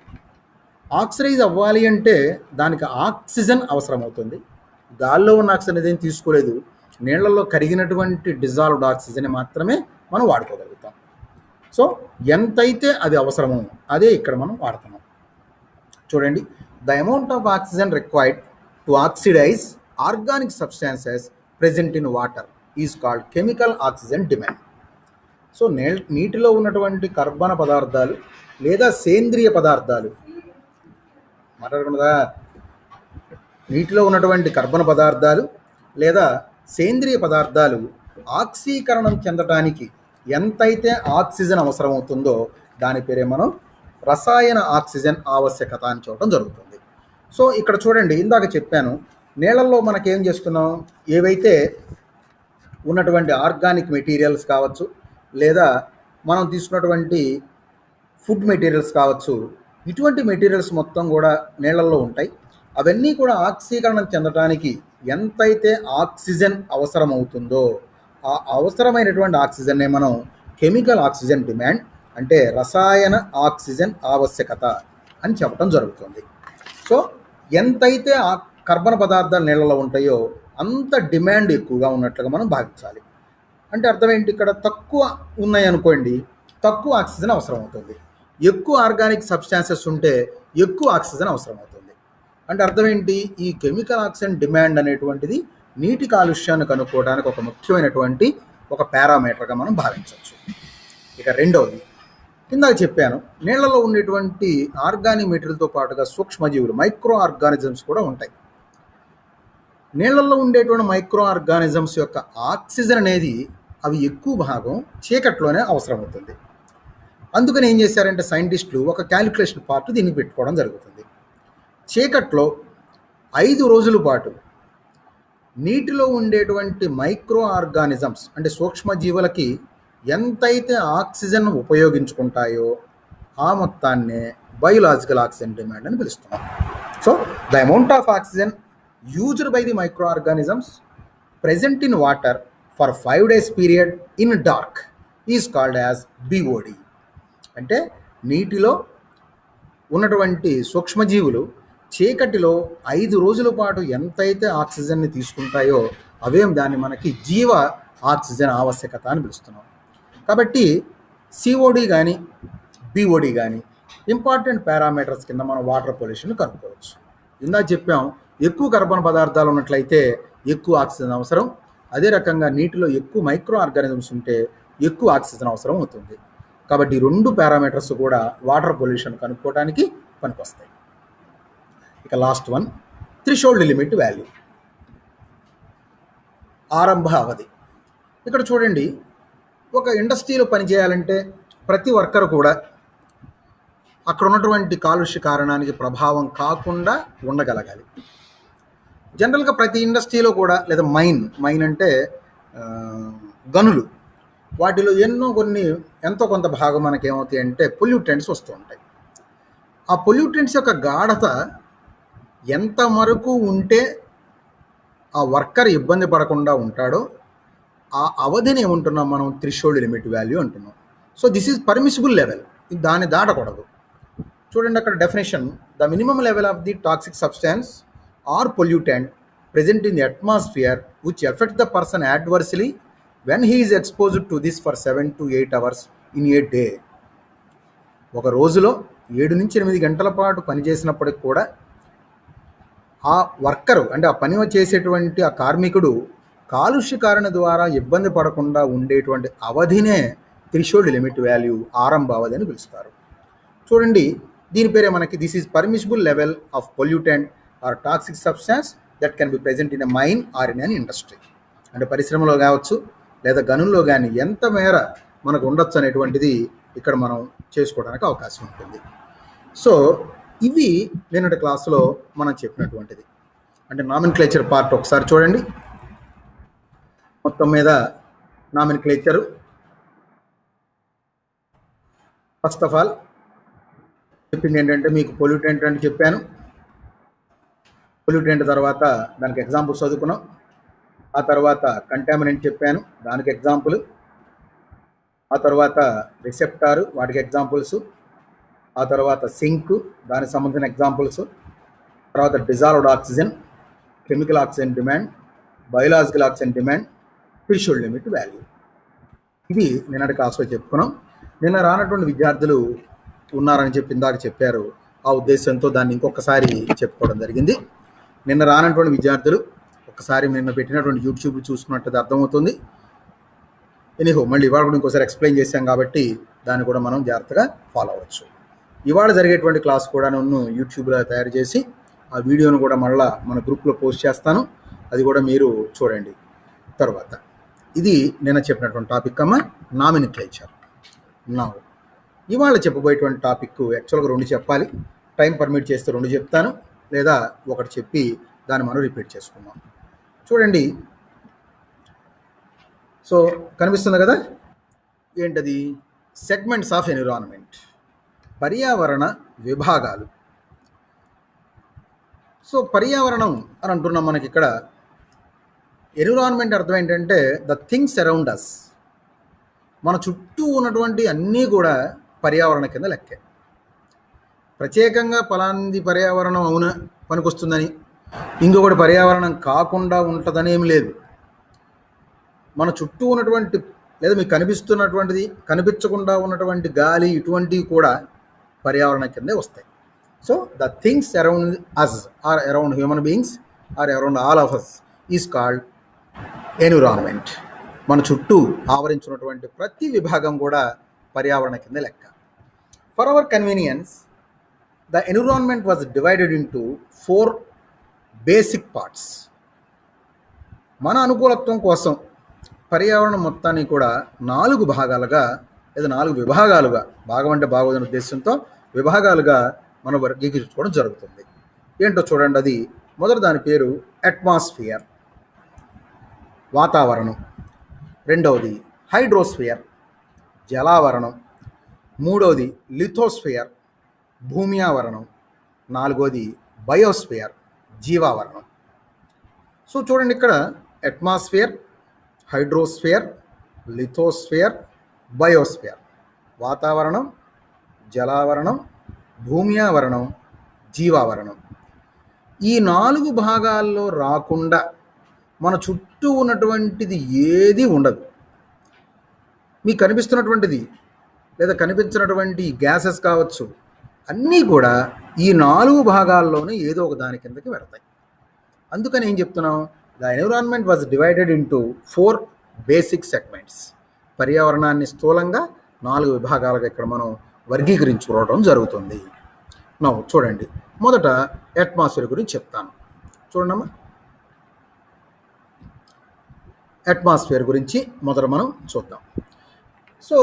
ఆక్సిడైజ్ అవ్వాలి అంటే దానికి ఆక్సిజన్ అవసరం అవుతుంది. గాల్లో ఉన్న ఆక్సిజన్ ఏదైనా తీసుకోలేదు, నీళ్లలో కరిగినటువంటి డిజాల్వ్డ్ ఆక్సిజన్ మాత్రమే మనం వాడుకోగలుగుతాం. సో ఎంతైతే అది అవసరమో అదే ఇక్కడ మనం వాడుతున్నాం. చూడండి, the amount of oxygen required to oxidise organic substances present in water is called chemical oxygen demand. So నీటిలో ఉన్నటువంటి కర్బన పదార్థాలు లేదా సేంద్రియ పదార్థాలు మాట్లాడుకున్నదా, నీటిలో ఉన్నటువంటి కర్బన పదార్థాలు లేదా సేంద్రియ పదార్థాలు ఆక్సీకరణం చెందడానికి ఎంతైతే ఆక్సిజన్ అవసరమవుతుందో దాని పేరే మనం రసాయన ఆక్సిజన్ ఆవశ్యకత అని చూడటం జరుగుతుంది. సో ఇక్కడ చూడండి, ఇందాక చెప్పాను, నీళ్ళల్లో మనకేం చేస్తున్నాం, ఏవైతే ఉన్నటువంటి ఆర్గానిక్ మెటీరియల్స్ కావచ్చు, లేదా మనం తీసుకున్నటువంటి ఫుడ్ మెటీరియల్స్ కావచ్చు, ఇటువంటి మెటీరియల్స్ మొత్తం కూడా నీళ్ళల్లో ఉంటాయి. అవన్నీ కూడా ఆక్సీకరణం చెందడానికి ఎంతైతే ఆక్సిజన్ అవసరమవుతుందో ఆ అవసరమైనటువంటి ఆక్సిజన్నే మనం కెమికల్ ఆక్సిజన్ డిమాండ్ అంటే రసాయన ఆక్సిజన్ ఆవశ్యకత అని చెప్పడం జరుగుతుంది. సో ఎంతైతే కర్బన పదార్థాలు నీళ్ళలో ఉంటాయో అంత డిమాండ్ ఎక్కువగా ఉన్నట్లుగా మనం భావించాలి. అంటే అర్థం ఏంటి, ఇక్కడ తక్కువ ఉన్నాయి అనుకోండి, తక్కువ ఆక్సిజన్ అవసరం అవుతుంది. ఎక్కువ ఆర్గానిక్ సబ్స్టాన్సెస్ ఉంటే ఎక్కువ ఆక్సిజన్ అవసరం అవుతుంది. అంటే అర్థం ఏంటి, ఈ కెమికల్ ఆక్సిజన్ డిమాండ్ అనేటువంటిది నీటి కాలుష్యాన్ని కనుక్కోవడానికి ఒక ముఖ్యమైనటువంటి ఒక పారామీటర్గా మనం భావించవచ్చు. ఇక రెండవది, ఇందాక చెప్పాను, నీళ్లలో ఉండేటువంటి ఆర్గానిక్ మెటీరియల్తో పాటుగా సూక్ష్మజీవులు మైక్రో ఆర్గానిజమ్స్ కూడా ఉంటాయి. నీళ్లలో ఉండేటువంటి మైక్రో ఆర్గానిజమ్స్ యొక్క ఆక్సిజన్ అనేది అవి ఎక్కువ భాగం చీకట్లోనే అవసరమవుతుంది. అందుకని ఏం చేశారంటే సైంటిస్టులు ఒక క్యాలిక్యులేషన్ పార్ట్ దీన్ని పెట్టుకోవడం జరుగుతుంది. చీకట్లో 5 రోజుల పాటు నీటిలో ఉండేటువంటి మైక్రో ఆర్గానిజమ్స్ అంటే సూక్ష్మజీవులకి ఎంతైతే ఆక్సిజన్ ఉపయోగించుకుంటాయో ఆ మొత్తాన్నే బయోలాజికల్ ఆక్సిజన్ డిమాండ్ అని పిలుస్తున్నాం. So the amount of oxygen used by the microorganisms present in water for 5 days period in dark is called as BOD. అంటే నీటిలో ఉన్నటువంటి సూక్ష్మజీవులు చీకటిలో 5 రోజుల పాటు ఎంతైతే ఆక్సిజన్ని తీసుకుంటాయో అవే దాన్ని మనకి జీవ ఆక్సిజన్ ఆవశ్యకత అని పిలుస్తున్నాం. కాబట్టి సిఓడి కానీ బిఓడి కానీ ఇంపార్టెంట్ పారామీటర్స్ కింద మనం వాటర్ పొల్యూషన్ కనుక్కోవచ్చు. ఇందాక చెప్పాం, ఎక్కువ కర్బన పదార్థాలు ఉన్నట్లయితే ఎక్కువ ఆక్సిజన్ అవసరం. అదే రకంగా నీటిలో ఎక్కువ మైక్రో ఆర్గానిజమ్స్ ఉంటే ఎక్కువ ఆక్సిజన్ అవసరం అవుతుంది. కాబట్టి 2 పారామీటర్స్ కూడా వాటర్ పొల్యూషన్ కనుక్కోవడానికి పనికొస్తాయి. ఇక last one, threshold limit value, ఆరంభ అవధి. ఇక్కడ చూడండి, ఒక ఇండస్ట్రీలో పనిచేయాలంటే ప్రతి వర్కర్ కూడా అక్కడ ఉన్నటువంటి కాలుష్య కారణానికి ప్రభావం కాకుండా ఉండగలగాలి. జనరల్గా ప్రతి ఇండస్ట్రీలో కూడా, లేదా మైన్ అంటే గనులు, వాటిలో ఎంతో కొంత భాగం మనకి ఏమవుతాయి అంటే పొల్యూటెంట్స్ వస్తూ ఉంటాయి. ఆ పొల్యూటెంట్స్ యొక్క గాఢత ఎంత వరకు ఉంటే ఆ వర్కర్ ఇబ్బంది పడకుండా ఉంటాడో ఆ అవధిని ఏమంటున్నాం మనం, థ్రెషోల్డ్ లిమిట్ వాల్యూ అంటున్నాం. So this is permissible level, దాన్ని దాటకూడదు. చూడండి అక్కడ definition, the minimum level of the toxic substance or pollutant present in the atmosphere which affect the person adversely when he is exposed to this for 7 to 8 hours in a day. ఒక రోజులో 7 నుంచి 8 గంటల పాటు పనిచేసినప్పటికి కూడా ఆ worker అంటే ఆ పని చేసేటువంటి ఆ కార్మికుడు కాలుష్య కారణ ద్వారా ఇబ్బంది పడకుండా ఉండేటువంటి అవధినే థ్రెషోల్డ్ లిమిట్ వాల్యూ, ఆరంభ అవధి అని పిలుస్తారు. చూడండి, దీని పేరే మనకి this is permissible level of pollutant or toxic substance that can be present in a mine or in an industry. అంటే పరిశ్రమలో కావచ్చు లేదా గనుల్లో కానీ ఎంత మేర మనకు ఉండొచ్చు అనేటువంటిది ఇక్కడ మనం చేసుకోవడానికి అవకాశం ఉంటుంది. సో ఇవి నిన్నటి క్లాసులో మనం చెప్పినటువంటిది. అంటే నామిన్క్లేచర్ పార్ట్ ఒకసారి చూడండి. మొత్తం మీద నామిన్క్లేచరు ఫస్ట్ ఆఫ్ ఆల్ చెప్పింది ఏంటంటే, మీకు పొల్యూటెంట్ అని చెప్పాను. పొల్యూటెంట్ తర్వాత దానికి ఎగ్జాంపుల్స్ చదువుకున్నాం. ఆ తర్వాత కంటామినెంట్ చెప్పాను, దానికి ఎగ్జాంపుల్. ఆ తర్వాత రిసెప్టారు, వాటికి ఎగ్జాంపుల్స్. ఆ తర్వాత సింక్, దానికి సంబంధించిన ఎగ్జాంపుల్స్. తర్వాత dissolved oxygen, chemical oxygen demand, biological oxygen demand, threshold limit value. ఇవి నిన్నటి క్లాస్లో చెప్పుకున్నాం. నిన్న రానటువంటి విద్యార్థులు ఉన్నారని చెప్పి ఇందాక చెప్పారు. ఆ ఉద్దేశంతో దాన్ని ఇంకొకసారి చెప్పుకోవడం జరిగింది. నిన్న రానటువంటి విద్యార్థులు ఒకసారి నిన్న పెట్టినటువంటి యూట్యూబ్ చూసుకున్నట్టు అర్థమవుతుంది. ఎనీహో మళ్ళీ ఇవాళ కూడా ఇంకోసారి ఎక్స్ప్లెయిన్ చేశాం కాబట్టి దాన్ని కూడా మనం జాగ్రత్తగా ఫాలో అవ్వచ్చు. ఇవాళ జరిగేటువంటి క్లాస్ కూడా నన్ను యూట్యూబ్లో తయారు చేసి ఆ వీడియోను కూడా మళ్ళీ మన గ్రూప్లో పోస్ట్ చేస్తాను. అది కూడా మీరు చూడండి. తర్వాత ఇది నిన్న చెప్పినటువంటి టాపిక్ అమ్మ నామినిక్లేచర్. నా ఇవాళ చెప్పబోయేటువంటి టాపిక్ యాక్చువల్గా 2 చెప్పాలి. టైం పర్మిట్ చేస్తే 2 చెప్తాను, లేదా ఒకటి చెప్పి దాన్ని మనం రిపీట్ చేసుకుందాం. చూడండి, సో కనిపిస్తుంది కదా, ఏంటది? సెగ్మెంట్స్ ఆఫ్ ఎన్విరాన్మెంట్, పర్యావరణ విభాగాలు. సో పర్యావరణం అని అంటున్నాం. మనకి ఇక్కడ ఎన్విరాన్మెంట్ అర్థం ఏంటంటే ద థింగ్స్ అరౌండ్ అస్. మన చుట్టూ ఉన్నటువంటి అన్నీ కూడా పర్యావరణ కింద లెక్కే. ప్రత్యేకంగా పలాంది పర్యావరణం అవునా పనికొస్తుందని, ఇంకొకటి పర్యావరణం కాకుండా ఉంటుందని ఏమి లేదు. మన చుట్టూ ఉన్నటువంటి లేదా మీకు కనిపిస్తున్నటువంటిది, కనిపించకుండా ఉన్నటువంటి గాలి, ఇటువంటివి కూడా పర్యావరణ కిందే వస్తాయి. So the things around us are around human beings or around all of us is called environment. మన చుట్టూ ఆవరించినటువంటి ప్రతి విభాగం కూడా పర్యావరణ కింద లెక్క. For our convenience the environment was divided into 4 basic parts. మన అనుకూలత్వం కోసం పర్యావరణం మొత్తాన్ని కూడా 4 భాగాలుగా లేదా 4 విభాగాలుగా, భాగం అంటే బాగోదనే ఉద్దేశంతో విభాగాలుగా మనం వర్గీకరించుకోవడం జరుగుతుంది. ఏంటో చూడండి. అది మొదటి దాని పేరు అట్మాస్ఫియర్, వాతావరణం. రెండవది హైడ్రోస్ఫియర్, జలావరణం. మూడవది లిథోస్ఫియర్, భూమ్యావరణం. నాలుగవది బయోస్ఫియర్, జీవావరణం. సో చూడండి, ఇక్కడ అట్మాస్ఫియర్, హైడ్రోస్ఫియర్, లిథోస్ఫియర్, బయోస్ఫియర్, వాతావరణం, జలావరణం, భూమ్యావరణం, జీవావరణం. ఈ 4 భాగాల్లో రాకుండా మన చుట్టూ ఉన్నటువంటిది ఏది ఉండదు. మీకు కనిపిస్తున్నటువంటిది లేదా కనిపించినటువంటి గ్యాసెస్ కావచ్చు, అన్నీ కూడా ఈ 4 భాగాల్లోనే ఏదో ఒక దాని కిందకి పెడతాయి. అందుకని ఏం చెప్తున్నాం? The environment was divided into 4 basic segments. పర్యావరణాన్ని స్థూలంగా 4 విభాగాలుగా ఇక్కడ మనం వర్గీకరించుకోవడం జరుగుతుంది. నౌ చూడండి, మొదట అట్మాస్ఫియర్ గురించి చెప్తాను. చూడమ్మా, అట్మాస్ఫియర్ గురించి మొదట మనం చూద్దాం. So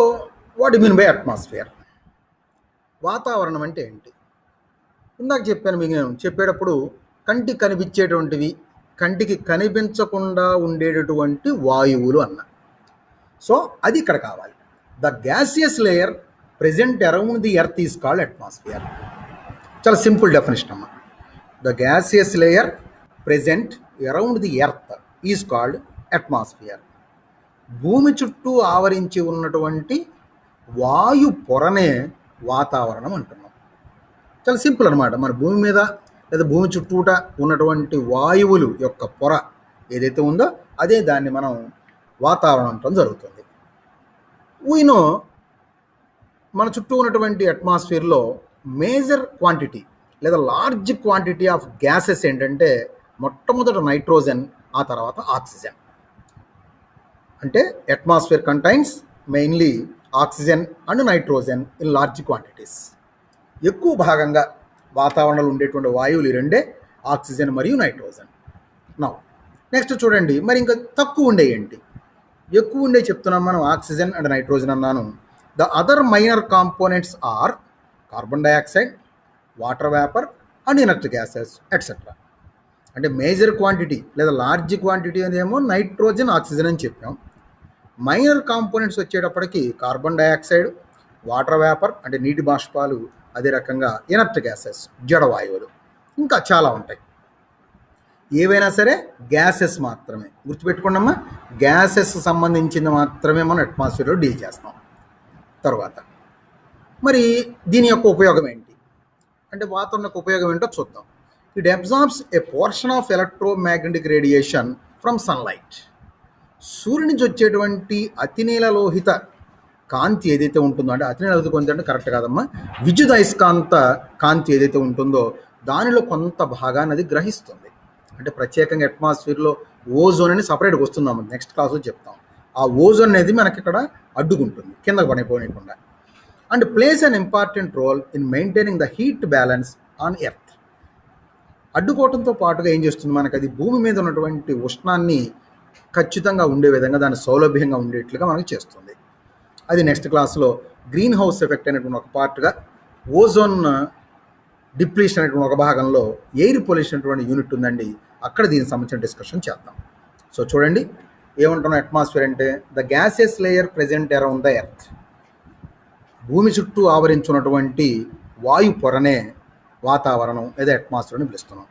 what you mean by atmosphere? వాతావరణం అంటే ఏంటి? ఇందాక చెప్పాను మీకు, నేను చెప్పేటప్పుడు కంటికి కనిపించేటువంటివి, కంటికి కనిపించకుండా ఉండేటటువంటి వాయువులు అన్న. సో అది ఇక్కడ కావాలి. The gaseous layer present around the earth is called atmosphere. చాలా సింపుల్ డెఫినేషన్ అమ్మ. The gaseous layer present around the earth is called atmosphere. భూమి చుట్టూ ఆవరించి ఉన్నటువంటి వాయు పొరనే వాతావరణం అంటున్నాం. చాలా సింపుల్ అనమాట. మన భూమి మీద లేదా భూమి చుట్టూట ఉన్నటువంటి వాయువులు యొక్క పొర ఏదైతే ఉందో అదే దాన్ని మనం వాతావరణం అంటం జరుగుతుంది. ఊయినో మన చుట్టూ ఉన్నటువంటి అట్మాస్ఫియర్లో మేజర్ క్వాంటిటీ లేదా లార్జ్ క్వాంటిటీ ఆఫ్ గ్యాసెస్ ఏంటంటే మొట్టమొదట నైట్రోజన్, ఆ తర్వాత ఆక్సిజన్. అంటే atmosphere contains mainly oxygen and nitrogen in large quantities. ఎక్కువ భాగంగా వాతావరణంలో ఉండేటువంటి వాయువులు ఈ రెండే, ఆక్సిజన్ మరియు నైట్రోజన్. నా నెక్స్ట్ చూడండి, మరి ఇంకా తక్కువ ఉండే ఏంటి? ఎక్కువ ఉండే చెప్తున్నాం మనం, ఆక్సిజన్ అండ్ నైట్రోజన్ అన్నాను. The other minor components are carbon dioxide, water vapour and inert gases etcetera. అంటే మేజర్ క్వాంటిటీ లేదా లార్జ్ క్వాంటిటీ అనేమో నైట్రోజన్, ఆక్సిజన్ అని చెప్పాం. మైనర్ కాంపోనెంట్స్ వచ్చేటప్పటికి కార్బన్ డైఆక్సైడ్, వాటర్ వేపర్ అంటే నీటి బాష్పాలు, అదే రకంగా ఇనర్ట్ గ్యాసెస్ జడవాయువులు, ఇంకా చాలా ఉంటాయి. ఏవైనా సరే గ్యాసెస్ మాత్రమే గుర్తుపెట్టుకోండమ్మా, గ్యాసెస్ సంబంధించింది మాత్రమే మనం అట్మాస్ఫియర్లో డీల్ చేస్తాం. తర్వాత మరి దీని యొక్క ఉపయోగం ఏంటి అంటే, వాతావరణ యొక్క ఉపయోగం ఏంటో చూద్దాం. It absorbs A portion of electromagnetic radiation from sunlight. సూర్యుడి నుంచి వచ్చేటువంటి అతినీలలోహిత కాంతి ఏదైతే ఉంటుందో, అంటే అతినీలలోహిత కాంతి అంటే కరెక్ట్ కాదమ్మా, విద్యుత్ అయస్కాంత కాంతి ఏదైతే ఉంటుందో దానిలో కొంత భాగాన్ని అది గ్రహిస్తుంది. అంటే ప్రత్యేకంగా అట్మాస్ఫియర్లో ఓజోన్ అని సపరేట్గా వస్తుందాం, నెక్స్ట్ క్లాస్లో చెప్తాం. ఆ ఓజోన్ అనేది మనకి ఇక్కడ అడ్డుకుంటుంది కిందకు పడిపోనికుండా. And plays an important role in maintaining the heat balance on earth. అడ్డుకోవడంతో పాటుగా ఏం చేస్తుంది, మనకు అది భూమి మీద ఉన్నటువంటి ఉష్ణాన్ని ఖచ్చితంగా ఉండే విధంగా, దాని సౌలభ్యంగా ఉండేట్లుగా మనకి చేస్తుంది. అది నెక్స్ట్ క్లాస్లో గ్రీన్ హౌస్ ఎఫెక్ట్ అనేటువంటి ఒక పార్ట్గా, ఓజోన్ డిప్లీషన్ అనేటువంటి ఒక భాగంలో ఎయిర్ పొల్యూషన్ అనేటువంటి యూనిట్ ఉందండి, అక్కడ దీనికి సంబంధించిన డిస్కషన్ చేద్దాం. సో చూడండి ఏమంటున్నాం, అట్మాస్ఫియర్ అంటే the gases layer present around the earth. భూమి చుట్టూ ఆవరించున్నటువంటి వాయు పొరనే వాతావరణం లేదా అట్మాస్ఫియర్ అని పిలుస్తున్నాం.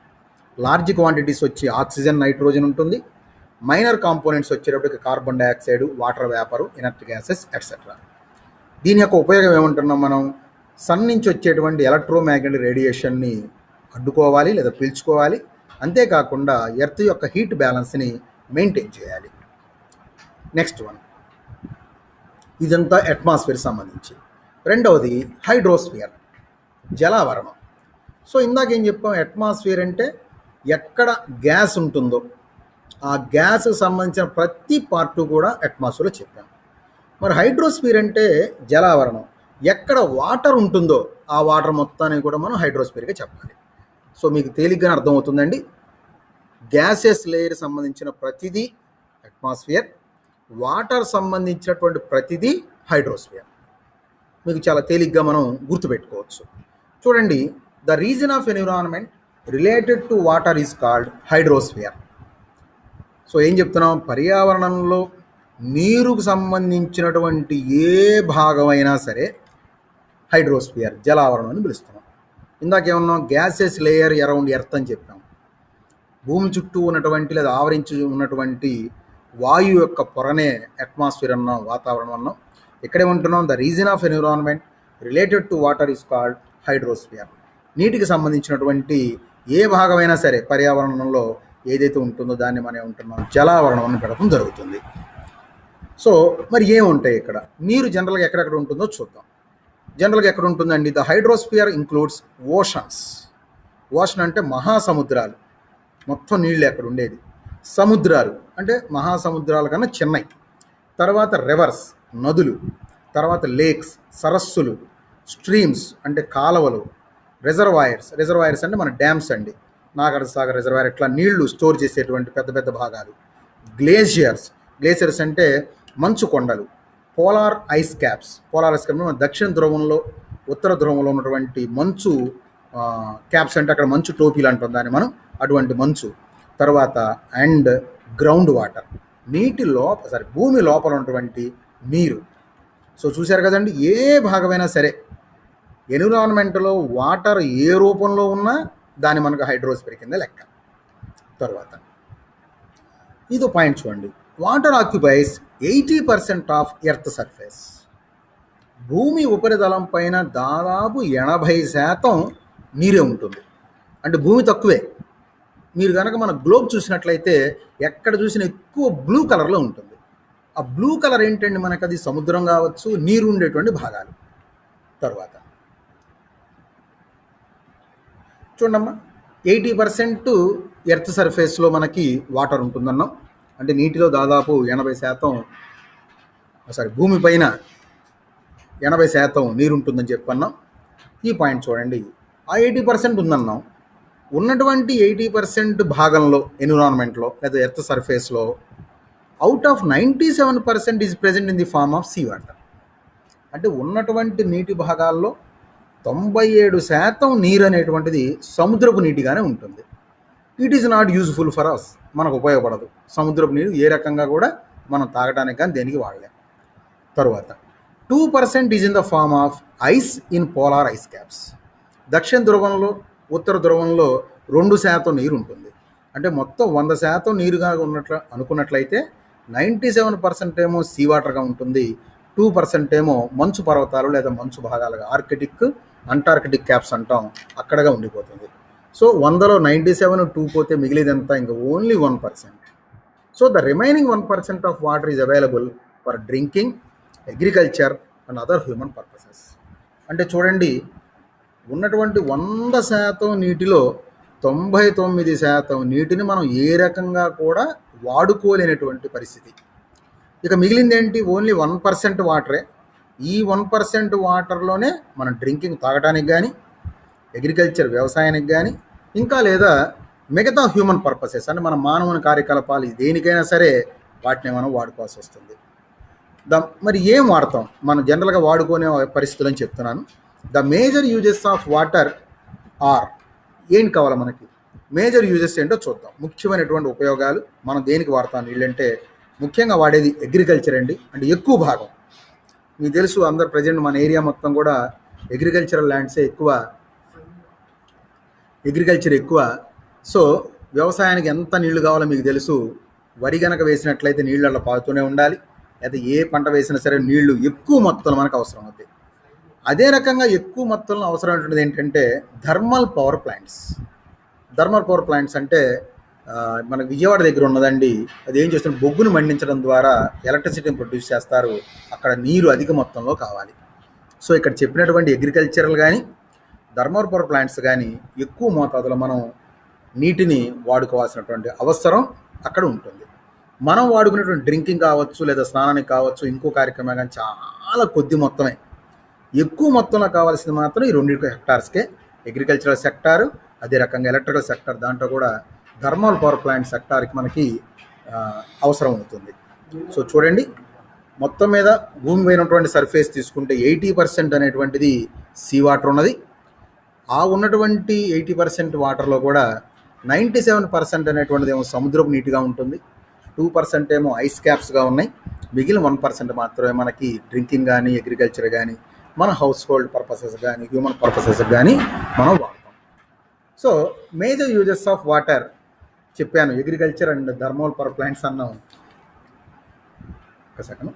లార్జ్ క్వాంటిటీస్ వచ్చి ఆక్సిజన్, నైట్రోజన్ ఉంటుంది. మైనర్ కాంపోనెంట్స్ వచ్చేటప్పటికి carbon dioxide, water vapour, inert gases etcetera. దీని యొక్క ఉపయోగం ఏమంటున్నాం మనం, సన్ నుంచి వచ్చేటువంటి ఎలక్ట్రోమాగ్నెటిక్ రేడియేషన్ని అడ్డుకోవాలి లేదా పీల్చుకోవాలి. అంతేకాకుండా ఎర్త్ యొక్క హీట్ బ్యాలెన్స్ని మెయింటైన్ చేయాలి. నెక్స్ట్ వన్, ఇదంతా అట్మాస్ఫియర్ సంబంధించి. రెండవది హైడ్రోస్ఫియర్, జలావరణం. సో ఇందాక ఏం చెప్పాం, అట్మాస్ఫియర్ అంటే ఎక్కడ గ్యాస్ ఉంటుందో ఆ గ్యాస్కి సంబంధించిన ప్రతి పార్టు కూడా అట్మాస్ఫియర్లో చెప్పాం. మరి హైడ్రోస్ఫియర్ అంటే జలావరణం, ఎక్కడ వాటర్ ఉంటుందో ఆ వాటర్ మొత్తాన్ని కూడా మనం హైడ్రోస్ఫియర్గా చెప్పాలి. సో మీకు తేలిగ్గానే అర్థమవుతుందండి, గ్యాసెస్ లేయర్ సంబంధించిన ప్రతిదీ అట్మాస్ఫియర్, వాటర్ సంబంధించినటువంటి ప్రతిదీ హైడ్రోస్ఫియర్. మీకు చాలా తేలిగ్గా మనం గుర్తుపెట్టుకోవచ్చు. చూడండి, the region of environment related to water is called hydrosphere. So ఏం చెప్తున్నాం, పర్యావరణంలో నీరుకు సంబంధించినటువంటి ఏ భాగమైనా సరే హైడ్రోస్ఫియర్, జలావరణం అని పిలుస్తున్నాం. ఇందాకేమన్నాం, గ్యాసెస్ లేయర్ అరౌండ్ ఎర్త్ అని చెప్పాం. భూమి చుట్టూ ఉన్నటువంటి లేదా ఆవరించి ఉన్నటువంటి వాయువు యొక్క పొరనే అట్మాస్ఫియర్ అన్నాం, వాతావరణం అన్నాం. ఇక్కడేమంటున్నాం, the region of environment related to water is called hydrosphere. నీటికి సంబంధించినటువంటి ఏ భాగమైనా సరే పర్యావరణంలో ఏదైతే ఉంటుందో దాన్ని మనం ఏమంటున్నాం, జలావరణం అని పెడతాం జరుగుతుంది. సో మరి ఏముంటాయి ఇక్కడ, నీరు జనరల్గా ఎక్కడెక్కడ ఉంటుందో చూద్దాం. జనరల్గా ఎక్కడ ఉంటుందండి, the hydrosphere includes oceans. Ocean అంటే మహాసముద్రాలు, మొత్తం నీళ్ళు ఎక్కడ ఉండేది. సముద్రాలు అంటే మహాసముద్రాల కన్నా చిన్నవి. తర్వాత రివర్స్, నదులు. తర్వాత లేక్స్, సరస్సులు. స్ట్రీమ్స్ అంటే కాలవలు. రిజర్వాయర్స్ అంటే మన డ్యామ్స్ అండి, నాగార్జున సాగర్ రిజర్వాయర్, ఇట్లా నీళ్లు స్టోర్ చేసేటువంటి పెద్ద పెద్ద భాగాలు. గ్లేషియర్స్ అంటే మంచు కొండలు. పోలార్ ఐస్ క్యాప్స్ మన దక్షిణ ధ్రువంలో, ఉత్తర ధ్రువంలో ఉన్నటువంటి మంచు క్యాప్స్ అంటే అక్కడ మంచు టోపీలు అంటాం దాన్ని మనం, అటువంటి మంచు. తర్వాత అండ్ గ్రౌండ్ వాటర్, భూమి లోపల ఉన్నటువంటి నీరు. సో చూశారు కదండి, ఏ భాగమైనా సరే ఎన్విరాన్మెంట్లో వాటర్ ఏ రూపంలో ఉన్నా దాన్ని మనకు హైడ్రోస్ఫియర్ కింద లెక్క. తర్వాత ఇదో పాయింట్ చూడండి, water occupies 80% of earth surface. భూమి ఉపరితలం పైన దాదాపు 80% నీరే ఉంటుంది. అంటే భూమి తక్కువే. మీరు కనుక మన గ్లోబ్ చూసినట్లయితే ఎక్కడ చూసినా ఎక్కువ బ్లూ కలర్లో ఉంటుంది. ఆ బ్లూ కలర్ ఏంటండి, మనకు అది సముద్రం కావచ్చు, నీరు ఉండేటువంటి భాగాలు. తర్వాత చూడమ్మా, 80% ఎర్త్ సర్ఫేస్లో మనకి వాటర్ ఉంటుందన్నాం. అంటే నీటిలో దాదాపు 80%, భూమి పైన 80% నీరు ఉంటుందని చెప్పన్నాం. ఈ పాయింట్ చూడండి. ఆ 80% ఉందన్నాం. ఉన్నటువంటి 80% భాగంలో ఎన్విరాన్మెంట్లో లేదా ఎర్త్ సర్ఫేస్లో out of 97% is present in the form of sea water. అంటే ఉన్నటువంటి నీటి భాగాల్లో 97% నీరు అనేటువంటిది సముద్రపు నీటిగానే ఉంటుంది. It is not useful for us, మనకు ఉపయోగపడదు. సముద్రపు నీరు ఏ రకంగా కూడా మనం తాగడానికి కానీ దేనికి వాడలేం. తరువాత 2% is in the form of ice in polar ice caps. దక్షిణ ధ్రువంలో ఉత్తర ధ్రువంలో 2% నీరు ఉంటుంది. అంటే మొత్తం 100% నీరుగా అనుకున్నట్లయితే 97% ఏమో సీ వాటర్గా ఉంటుంది, 2% ఏమో మంచు పర్వతాలు లేదా మంచు భాగాలుగా ఆర్కిటిక్ అంటార్కిటిక్ క్యాప్స్ అంటాం అక్కడగా ఉండిపోతుంది. సో 100లో 97 2 పోతే మిగిలిదంతా ఇంకా only 1%. So the remaining 1% of water is available for drinking, agriculture and other human purposes. అంటే చూడండి, ఉన్నటువంటి 100% నీటిలో 99% నీటిని మనం ఏ రకంగా కూడా వాడుకోలేనటువంటి పరిస్థితి. ఇక మిగిలింది ఏంటి? ఓన్లీ 1% వాటరే. ఈ 1% వాటర్లోనే మనం డ్రింకింగ్ తాగడానికి కానీ, అగ్రికల్చర్ వ్యవసాయానికి కానీ, ఇంకా లేదా మిగతా హ్యూమన్ పర్పసెస్ అంటే మన మానవుని కార్యకలాపాలు దేనికైనా సరే వాటిని మనం వాడుకోవాల్సి వస్తుంది. మరి ఏం వాడతాం మనం జనరల్గా వాడుకునే పరిస్థితులు అని చెప్తున్నాను. The major uses of water are, ఏంటి కావాలి మనకి మేజర్ యూజెస్ ఏంటో చూద్దాం. ముఖ్యమైనటువంటి ఉపయోగాలు మనం దేనికి వాడతాం నీళ్ళంటే ముఖ్యంగా వాడేది అగ్రికల్చర్ అండి. అంటే ఎక్కువ భాగం మీకు తెలుసు, అందరు ప్రజెంట్ మన ఏరియా మొత్తం కూడా అగ్రికల్చరల్ ల్యాండ్సే ఎక్కువ, అగ్రికల్చర్ ఎక్కువ. సో వ్యవసాయానికి ఎంత నీళ్లు కావాలో మీకు తెలుసు. వరి గనక వేసినట్లయితే నీళ్ళల్లో పారుతూనే ఉండాలి, లేదా ఏ పంట వేసినా సరే నీళ్లు ఎక్కువ మొత్తంలో మనకు అవసరం అవుతాయి. అదే రకంగా ఎక్కువ మొత్తంలో అవసరమైనటువంటిది ఏంటంటే thermal power plants. Thermal power plants అంటే మనకు విజయవాడ దగ్గర ఉన్నదండి. అది ఏం చేస్తుంది, బొగ్గును మండించడం ద్వారా ఎలక్ట్రిసిటీని ప్రొడ్యూస్ చేస్తారు. అక్కడ నీరు అధిక మొత్తంలో కావాలి. సో ఇక్కడ చెప్పినటువంటి అగ్రికల్చరల్ కానీ థర్మల్ పవర్ ప్లాంట్స్ కానీ ఎక్కువ మోతాదులో మనం నీటిని వాడుకోవాల్సినటువంటి అవసరం అక్కడ ఉంటుంది. మనం వాడుకునేటువంటి డ్రింకింగ్ కావచ్చు, లేదా స్నానానికి కావచ్చు, ఇంకో కార్యక్రమం కానీ చాలా కొద్ది మొత్తమే. ఎక్కువ మొత్తంలో కావాల్సింది మాత్రం ఈ 2 హెక్టార్స్కే, అగ్రికల్చరల్ సెక్టారు, అదే రకంగా ఎలక్ట్రికల్ సెక్టార్. దాంట్లో కూడా థర్మల్ పవర్ ప్లాంట్ సెక్టార్కి మనకి అవసరం అవుతుంది. సో చూడండి, మొత్తం మీద భూమి పైనటువంటి సర్ఫేస్ తీసుకుంటే 80% అనేటువంటిది సీ వాటర్ ఉన్నది. ఆ ఉన్నటువంటి 80% వాటర్లో కూడా 97% అనేటువంటిది ఏమో సముద్రపు నీటిగా ఉంటుంది, 2% ఏమో ఐస్ క్యాప్స్గా ఉన్నాయి. మిగిలిన 1% మాత్రమే మనకి డ్రింకింగ్ కానీ, అగ్రికల్చర్ కానీ, మన హౌస్ హోల్డ్ పర్పసెస్ కానీ, హ్యూమన్ పర్పసెస్ కానీ మనం వాడతాం. So major uses of water చెప్పాను, agriculture and thermal power plants అన్నాం. ఒక సెకండ్,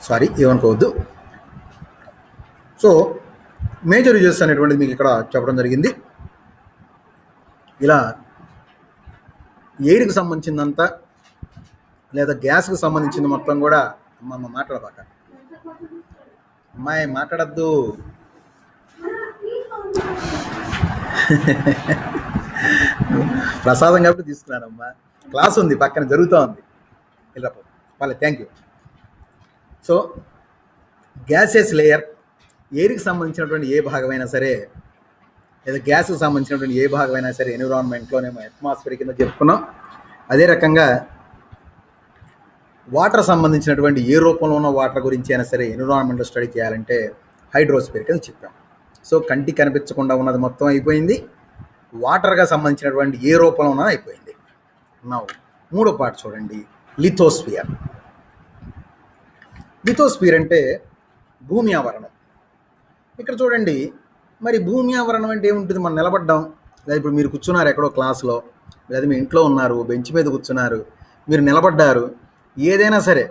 సారీ ఏమనుకోవద్దు. సో మేజర్ యూజెస్ అనేటువంటిది మీకు ఇక్కడ చెప్పడం జరిగింది. ఇలా ఎయిర్కి సంబంధించిందంతా లేదా గ్యాస్కి సంబంధించింది మొత్తం కూడా అమ్మ మాట్లాడబాక, అమ్మాయి మాట్లాడద్దు. ప్రసాదం కాబట్టి తీసుకున్నానమ్మా, క్లాస్ ఉంది పక్కన జరుగుతూ ఉంది. ఇలా వాళ్ళే thank you. So gases layer, ఎయిర్కి సంబంధించినటువంటి ఏ భాగమైనా సరే లేదా గ్యాస్కి సంబంధించినటువంటి ఏ భాగమైనా సరే ఎన్విరాన్మెంట్లోనేమో అట్మాస్ఫియర్ కింద చెప్పుకున్నాం. అదే రకంగా వాటర్ సంబంధించినటువంటి ఏ రూపంలో ఉన్న వాటర్ గురించి అయినా సరే ఎన్విరాన్మెంట్లో స్టడీ చేయాలంటే హైడ్రోస్ఫియర్ కింద చెప్పాం. సో కంటికి కనిపించకుండా ఉన్నది మొత్తం అయిపోయింది, వాటర్గా సంబంధించినటువంటి ఏ రూపంలో ఉన్నది అయిపోయింది. నా మూడో పార్ట్ చూడండి, లిథోస్ఫియర్. లిథోస్ఫియర్ అంటే భూమి ఆవరణం. ఇక్కడ చూడండి, మరి భూమి ఆవరణం అంటే ఏముంటుంది? మనం నిలబడ్డాం, లేదా ఇప్పుడు మీరు కూర్చున్నారు ఎక్కడో క్లాస్లో, లేదా మీ ఇంట్లో ఉన్నారు, బెంచ్ మీద కూర్చున్నారు, మీరు నిలబడ్డారు, ఏదైనా సరే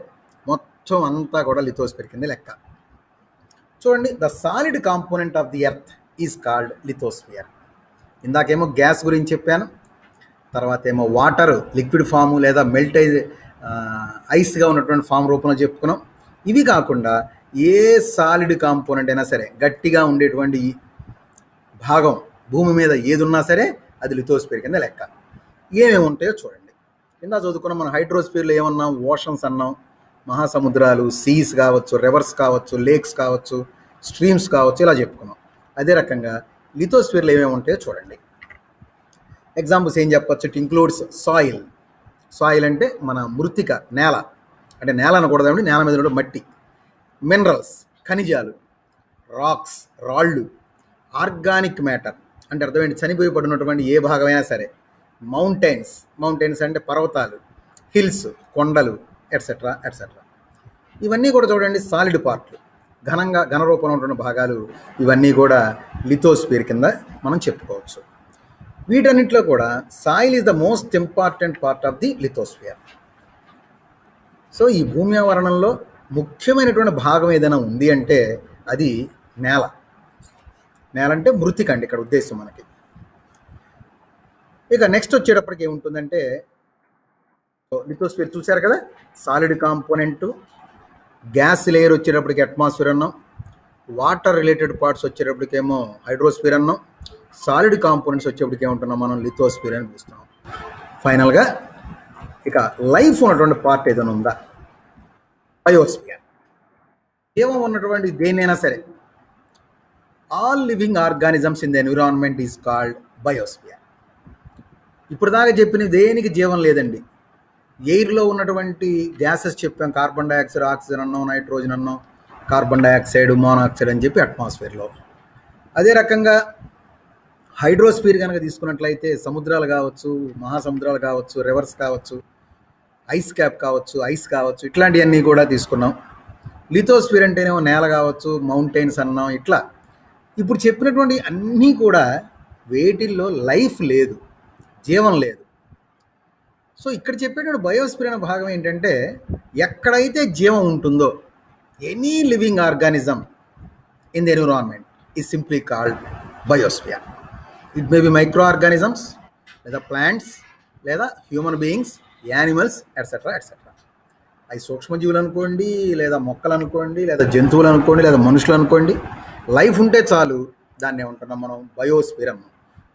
మొత్తం అంతా కూడా లిథోస్ఫియర్ కింద లెక్క. చూడండి, the solid component of the earth is called lithosphere. ఇందాకేమో గ్యాస్ గురించి చెప్పాను, తర్వాత ఏమో వాటర్ లిక్విడ్ ఫాము లేదా మెల్ట్ ఐస్గా ఉన్నటువంటి ఫామ్ రూపంలో చెప్పుకున్నాం. ఇవి కాకుండా ఏ సాలిడ్ కాంపోనెంట్ అయినా సరే, గట్టిగా ఉండేటువంటి భాగం భూమి మీద ఏది ఉన్నా సరే అది లిథోస్ఫియర్ కింద లెక్క. ఏమేమి ఉంటాయో చూడండి. కింద చదువుకున్నాం మనం, హైడ్రోస్ఫియర్లో ఏమన్నాం? ఓషన్స్ అన్నాం, మహాసముద్రాలు, సీస్ కావచ్చు, రివర్స్ కావచ్చు, లేక్స్ కావచ్చు, స్ట్రీమ్స్ కావచ్చు, ఇలా చెప్పుకున్నాం. అదే రకంగా లిథోస్ఫియర్లో ఏమేమి ఉంటాయో చూడండి. ఎగ్జాంపుల్స్ ఏం చెప్పచ్చు? It includes soil. సాయిల్ అంటే మన మృత్తిక, నేల. అంటే నేల అనకూడదండి, నేల మీద ఉండే మట్టి. మినరల్స్, ఖనిజాలు. రాక్స్, రాళ్ళు. ఆర్గానిక్ మ్యాటర్ అంటే అర్థమైంది, చనిపోయి పడినటువంటి ఏ భాగమైనా సరే. మౌంటైన్స్, మౌంటైన్స్ అంటే పర్వతాలు. హిల్స్, కొండలు, ఎట్సెట్రా ఎట్సెట్రా. ఇవన్నీ కూడా చూడండి సాలిడ్ పార్ట్లు, ఘన రూపంలో ఉంటున్న భాగాలు. ఇవన్నీ కూడా లిథోస్ఫియర్ కింద మనం చెప్పుకోవచ్చు. వీటన్నిటిలో కూడా soil is the most important part of the lithosphere. So ఈ భూమి ఆవరణంలో ముఖ్యమైనటువంటి భాగం ఏదైనా ఉంది అంటే అది నేల. నేల అంటే మృతిక అండి ఇక్కడ ఉద్దేశం మనకి. ఇక నెక్స్ట్ వచ్చేటప్పటికి ఏముంటుందంటే, లిథోస్ఫియర్ చూశారు కదా, సాలిడ్ కాంపోనెంట్. గ్యాస్ లేయర్ వచ్చేటప్పటికి అట్మాస్ఫియర్ అన్నాం. వాటర్ రిలేటెడ్ పార్ట్స్ వచ్చేటప్పటికేమో హైడ్రోస్ఫియర్ అన్నాం. సాలిడ్ కాంపోనెంట్స్ వచ్చేప్పటికి ఏమంటున్నాం మనం? లిథోస్ఫియర్ అని పిలుస్తున్నాం. ఫైనల్గా ఇక లైఫ్ ఉన్నటువంటి పార్ట్ ఏదైనా ఉందా? బయోస్ఫియర్. జీవం ఉన్నటువంటి దేన్నైనా సరే, all living organisms in the environment is called biosphere. ఇప్పుడు దాకా చెప్పిన దేనికి జీవం లేదండి. ఎయిర్లో ఉన్నటువంటి గ్యాసెస్ చెప్పాం, కార్బన్ డైఆక్సైడ్, ఆక్సిజన్ అన్నాం, నైట్రోజన్ అన్నాం, కార్బన్ డైఆక్సైడ్, మోనాక్సైడ్ అని చెప్పి అట్మాస్ఫియర్లో. అదే రకంగా హైడ్రోస్ఫియర్ కనుక తీసుకున్నట్లయితే సముద్రాలు కావచ్చు, మహాసముద్రాలు కావచ్చు, రివర్స్ కావచ్చు, ఐస్ క్యాప్ కావచ్చు, ఐస్ కావచ్చు, ఇట్లాంటివన్నీ కూడా తీసుకున్నాం. లిథోస్ఫియర్ అంటేనేమో నేల కావచ్చు, మౌంటైన్స్ అన్నాం. ఇట్లా ఇప్పుడు చెప్పినటువంటి అన్నీ కూడా వేటిల్లో లైఫ్ లేదు, జీవం లేదు. సో ఇక్కడ చెప్పేటువంటి బయోస్ఫియర్ అనే భాగం ఏంటంటే, ఎక్కడైతే జీవం ఉంటుందో any living organism in the environment is simply called biosphere. It may be micro organisms, లేదా ప్లాంట్స్, లేదా human beings, animals, etcetera etcetera. అవి సూక్ష్మజీవులు అనుకోండి, లేదా మొక్కలు అనుకోండి, లేదా జంతువులు అనుకోండి, లేదా మనుషులు అనుకోండి. లైఫ్ ఉంటే చాలు, దాన్ని ఏమంటున్నాం మనం? బయోస్ఫియర్ అన్నాం.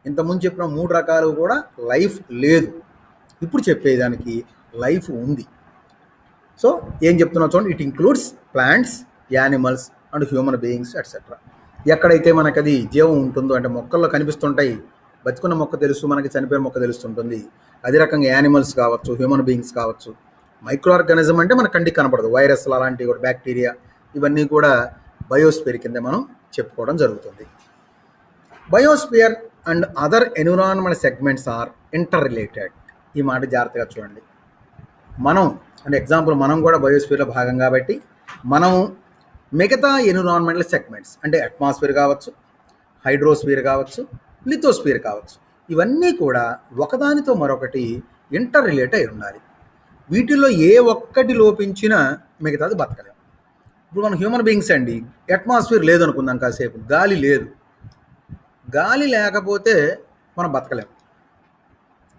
ఇంతకుముందు చెప్పిన 3 రకాలు కూడా లైఫ్ లేదు. ఇప్పుడు చెప్పేదానికి లైఫ్ ఉంది. సో ఏం చెప్తున్నా చూడండి, it includes plants, animals and human beings etcetera. ఎక్కడైతే మనకు అది జీవం ఉంటుందో, అంటే మొక్కల్లో కనిపిస్తుంటాయి, బతుకున్న మొక్క తెలుసు మనకి, చనిపోయిన మొక్క తెలుస్తుంటుంది. అదే రకంగా యానిమల్స్ కావచ్చు, హ్యూమన్ బీయింగ్స్ కావచ్చు. మైక్రో ఆర్గానిజం అంటే మన కంటికి కనపడదు, వైరస్లు అలాంటివి కూడా, బ్యాక్టీరియా, ఇవన్నీ కూడా బయోస్ఫియర్ కింద మనం చెప్పుకోవడం జరుగుతుంది. Biosphere and other environment segments are inter related. ఈ మాట జాగ్రత్తగా చూడండి. మనం అంటే ఎగ్జాంపుల్, మనం కూడా బయోస్ఫియర్లో భాగం కాబట్టి మనం మిగతా ఎన్విరాన్మెంటల్ సెగ్మెంట్స్ అంటే అట్మాస్ఫియర్ కావచ్చు, హైడ్రోస్ఫియర్ కావచ్చు, లిథోస్ఫియర్ కావచ్చు, ఇవన్నీ కూడా ఒకదానితో మరొకటి ఇంటర్ రిలేట్ అయి ఉండాలి. వీటిల్లో ఏ ఒక్కటి లోపించినా మిగతాది బతకలేము. ఇప్పుడు మనం హ్యూమన్ బీయింగ్స్ అండి, అట్మాస్ఫియర్ లేదనుకుందాం కాసేపు, గాలి లేదు. గాలి లేకపోతే మనం బతకలేము,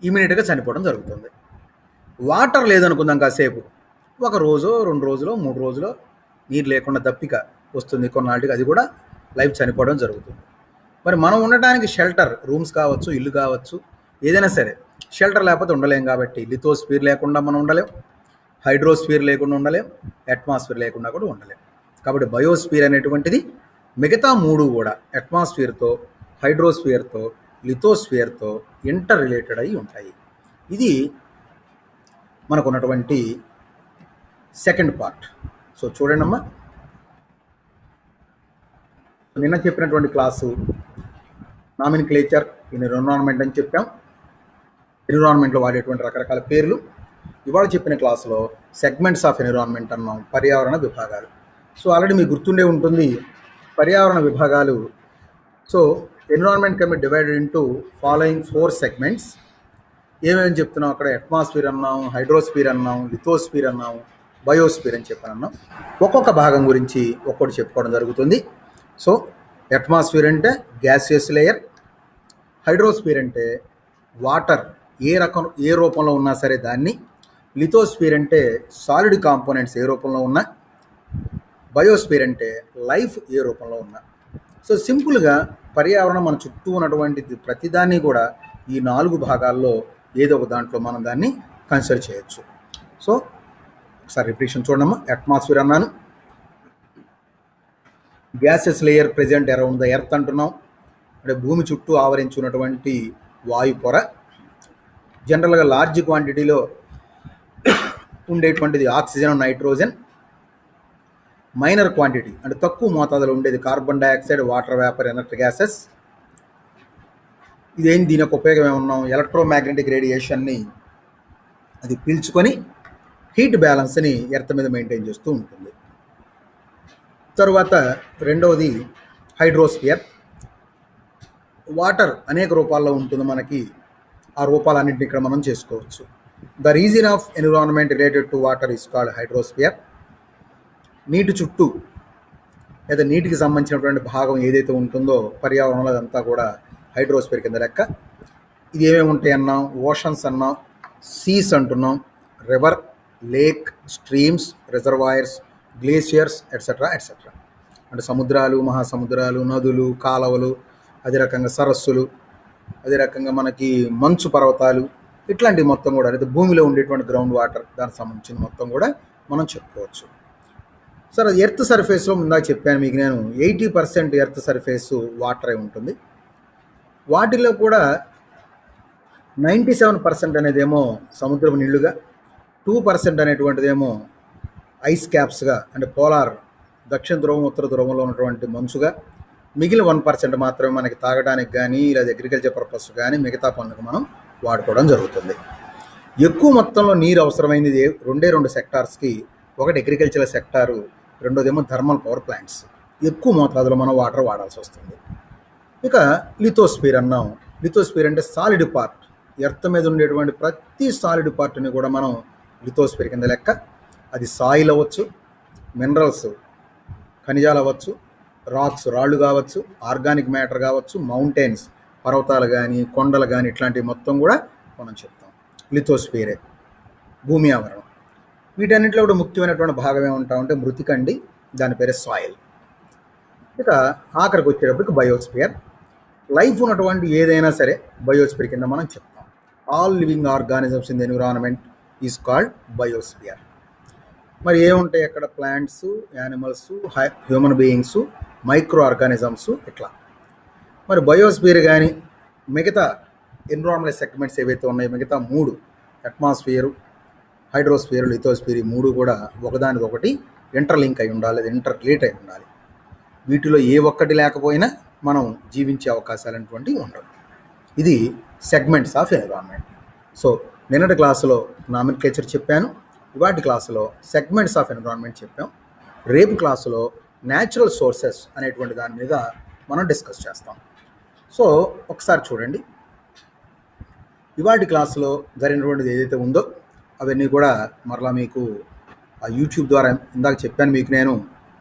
ఇమీడియట్గా చనిపోవడం జరుగుతుంది. వాటర్ లేదనుకుందాం కాసేపు, 1 రోజు 2 రోజులో 3 రోజులో నీరు లేకుండా దప్పిక వస్తుంది కొన్నాళ్ళకి, అది కూడా లైఫ్ చనిపోవడం జరుగుతుంది. మరి మనం ఉండటానికి షెల్టర్, రూమ్స్ కావచ్చు, ఇల్లు కావచ్చు, ఏదైనా సరే షెల్టర్ లేకపోతే ఉండలేం. కాబట్టి లిథోస్ఫియర్ లేకుండా మనం ఉండలేం, హైడ్రోస్ఫియర్ లేకుండా ఉండలేం, అట్మాస్ఫియర్ లేకుండా కూడా ఉండలేం. కాబట్టి బయోస్ఫియర్ అనేటువంటిది మిగతా 3 కూడా అట్మాస్ఫియర్తో, హైడ్రోస్ఫియర్తో, లిథోస్ఫియర్తో ఇంటర్ రిలేటెడ్ అయి ఉంటాయి. ఇది మనకున్నటువంటి సెకండ్ పార్ట్. సో చూడండి అమ్మా, నిన్న చెప్పినటువంటి క్లాసు నామినిక్లేచర్ ఇన్ ఎన్విరాన్మెంట్ అని చెప్పాం. ఎన్విరాన్మెంట్లో వాడేటువంటి రకరకాల పేర్లు. ఇవాళ చెప్పిన క్లాసులో సెగ్మెంట్స్ ఆఫ్ ఎన్విరాన్మెంట్ అన్నాం, పర్యావరణ విభాగాలు. సో ఆల్రెడీ మీకు గుర్తుండే ఉంటుంది పర్యావరణ విభాగాలు. So environment can be divided into following 4 segments. ఏమేమి చెప్తున్నాం అక్కడ? అట్మాస్ఫియర్ అన్నాం, హైడ్రోస్ఫియర్ అన్నాం, లిథోస్ఫియర్ అన్నాం, బయోస్ఫియర్ అని చెప్పాను. ఒక్కొక్క భాగం గురించి ఒక్కొక్కటి చెప్పుకోవడం జరుగుతుంది. సో అట్మాస్ఫియర్ అంటే గ్యాసియస్ లేయర్, హైడ్రోస్ఫియర్ అంటే వాటర్ ఏ రూపంలో ఉన్నా సరే దాన్ని, లిథోస్ఫియర్ అంటే సాలిడ్ కాంపోనెంట్స్ ఏ రూపంలో ఉన్నా, బయోస్ఫియర్ అంటే లైఫ్ ఏ రూపంలో ఉన్నా. సో సింపుల్గా పర్యావరణం మన చుట్టూ ఉన్నటువంటి ప్రతిదాన్ని కూడా ఈ 4 భాగాల్లో ఏదో ఒక దాంట్లో మనం దాన్ని కన్సిడర్ చేయొచ్చు. సో ఒకసారి రిపీషన్ చూడమ్మా. అట్మాస్ఫియర్ అన్నాను, gases layer present around the earth అంటున్నాం, అంటే భూమి చుట్టూ ఆవరించి ఉన్నటువంటి వాయు పొర. జనరల్గా లార్జ్ క్వాంటిటీలో ఉండేటువంటిది ఆక్సిజన్, నైట్రోజన్. మైనర్ క్వాంటిటీ అంటే తక్కువ మోతాదులో ఉండేది carbon dioxide, water vapour, energy gases. ఇదేం దీని యొక్క ఉపయోగం ఏమన్నాం, ఎలక్ట్రోమాగ్నెటిక్ రేడియేషన్ని అది పీల్చుకొని హీట్ బ్యాలెన్స్ని ఎర్త్ మీద మెయింటైన్ చేస్తూ ఉంటుంది. తరువాత రెండవది హైడ్రోస్ఫియర్. వాటర్ అనేక రూపాల్లో ఉంటుంది మనకి, ఆ రూపాలన్నింటినీ ఇక్కడ మనం చేసుకోవచ్చు. The region of environment related to water is called hydrosphere. నీటి చుట్టూ లేదా నీటికి సంబంధించినటువంటి భాగం ఏదైతే ఉంటుందో పర్యావరణంలో అదంతా కూడా హైడ్రోస్ఫియర్ కింద లెక్క. ఇది ఏమేమి ఉంటాయి అన్నాం, ఓషన్స్ అన్నాం, సీస్ అంటున్నాం, river, lake, streams, reservoirs, glaciers etcetera etcetera. అంటే సముద్రాలు, మహాసముద్రాలు, నదులు, కాలవలు, అదే రకంగా సరస్సులు, అదే రకంగా మనకి మంచు పర్వతాలు, ఇట్లాంటివి మొత్తం కూడా అయితే భూమిలో ఉండేటువంటి గ్రౌండ్ వాటర్ దానికి సంబంధించిన మొత్తం కూడా మనం చెప్పుకోవచ్చు. సరే, ఎర్త్ సర్ఫేస్లో ఇందాక చెప్పాను మీకు నేను 80% ఎర్త్ సర్ఫేస్ వాటరే ఉంటుంది. వాటిలో కూడా 97% అనేదేమో సముద్రపు నీళ్లుగా, 2% అనేటువంటిదేమో ఐస్ క్యాప్స్గా అంటే పోలార్ దక్షిణ ధ్రువం, ఉత్తర ధ్రువంలో ఉన్నటువంటి మంచుగా, మిగిలిన 1% మాత్రమే మనకి తాగడానికి కానీ లేదా అగ్రికల్చర్ పర్పస్ కానీ మిగతా పనులకు మనం వాడుకోవడం జరుగుతుంది. ఎక్కువ మొత్తంలో నీరు అవసరమైనది రెండు సెక్టార్స్కి. ఒకటి అగ్రికల్చర్ సెక్టారు, రెండోదేమో థర్మల్ పవర్ ప్లాంట్స్. ఎక్కువ మోతాదులో మనం వాటర్ వాడాల్సి వస్తుంది. ఇక లిథోస్ఫియర్ అన్నాం. లిథోస్ఫియర్ అంటే సాలిడ్ పార్ట్, ఎర్త్ మీద ఉండేటువంటి ప్రతి సాలిడ్ పార్ట్ని కూడా మనం లిథోస్ఫియర్ కింద లెక్క. అది సాయిల్ అవ్వచ్చు, మినరల్స్ ఖనిజాలు అవ్వచ్చు, రాక్స్ రాళ్ళు కావచ్చు, ఆర్గానిక్ మ్యాటర్ కావచ్చు, మౌంటైన్స్ పర్వతాలు కానీ కొండలు కానీ ఇట్లాంటివి మొత్తం కూడా మనం చెప్తాం లిథోస్ఫియరే, భూమి ఆవరణం. వీటన్నింటిలో కూడా ముఖ్యమైనటువంటి భాగం ఏమంటామంటే మృతికండి, దాని పేరే సాయిల్. ఇక ఆఖరికి వచ్చేటప్పటికి బయోస్ఫియర్. లైఫ్ ఉన్నటువంటి ఏదైనా సరే బయోస్ఫియర్ కింద మనం చెప్తాం. All living organisms in the environment is called biosphere. మరి ఏముంటాయి అక్కడ, plants, animals, human beings, micro organisms ఇట్లా. మరి బయోస్ఫియర్ కానీ మిగతా ఎన్విరాన్మెంటల్ సెగ్మెంట్స్ ఏవైతే ఉన్నాయో మిగతా 3 అట్మాస్ఫియరు, హైడ్రోస్ఫియర్, లిథోస్ఫియర్, ఈ 3 కూడా ఒకదానికొకటి ఇంటర్లింక్ అయి ఉండాలి, ఇంటర్ రిలేట్ అయి ఉండాలి. వీటిలో ఏ ఒక్కటి లేకపోయినా మనం జీవించే అవకాశాలు అనేటువంటివి ఉండవు. ఇది సెగ్మెంట్స్ ఆఫ్ ఎన్విరాన్మెంట్. సో నిన్నటి క్లాసులో నామినిక్లేచర్ చెప్పాను, ఇవాటి క్లాసులో సెగ్మెంట్స్ ఆఫ్ ఎన్విరాన్మెంట్ చెప్పాం. రేపు క్లాసులో న్యాచురల్ సోర్సెస్ అనేటువంటి దాని మీద మనం డిస్కస్ చేస్తాం. సో ఒకసారి చూడండి, ఇవాటి క్లాసులో జరిగినటువంటిది ఏదైతే ఉందో అవన్నీ కూడా మరలా మీకు ఆ యూట్యూబ్ ద్వారా, ఇందాక చెప్పాను మీకు నేను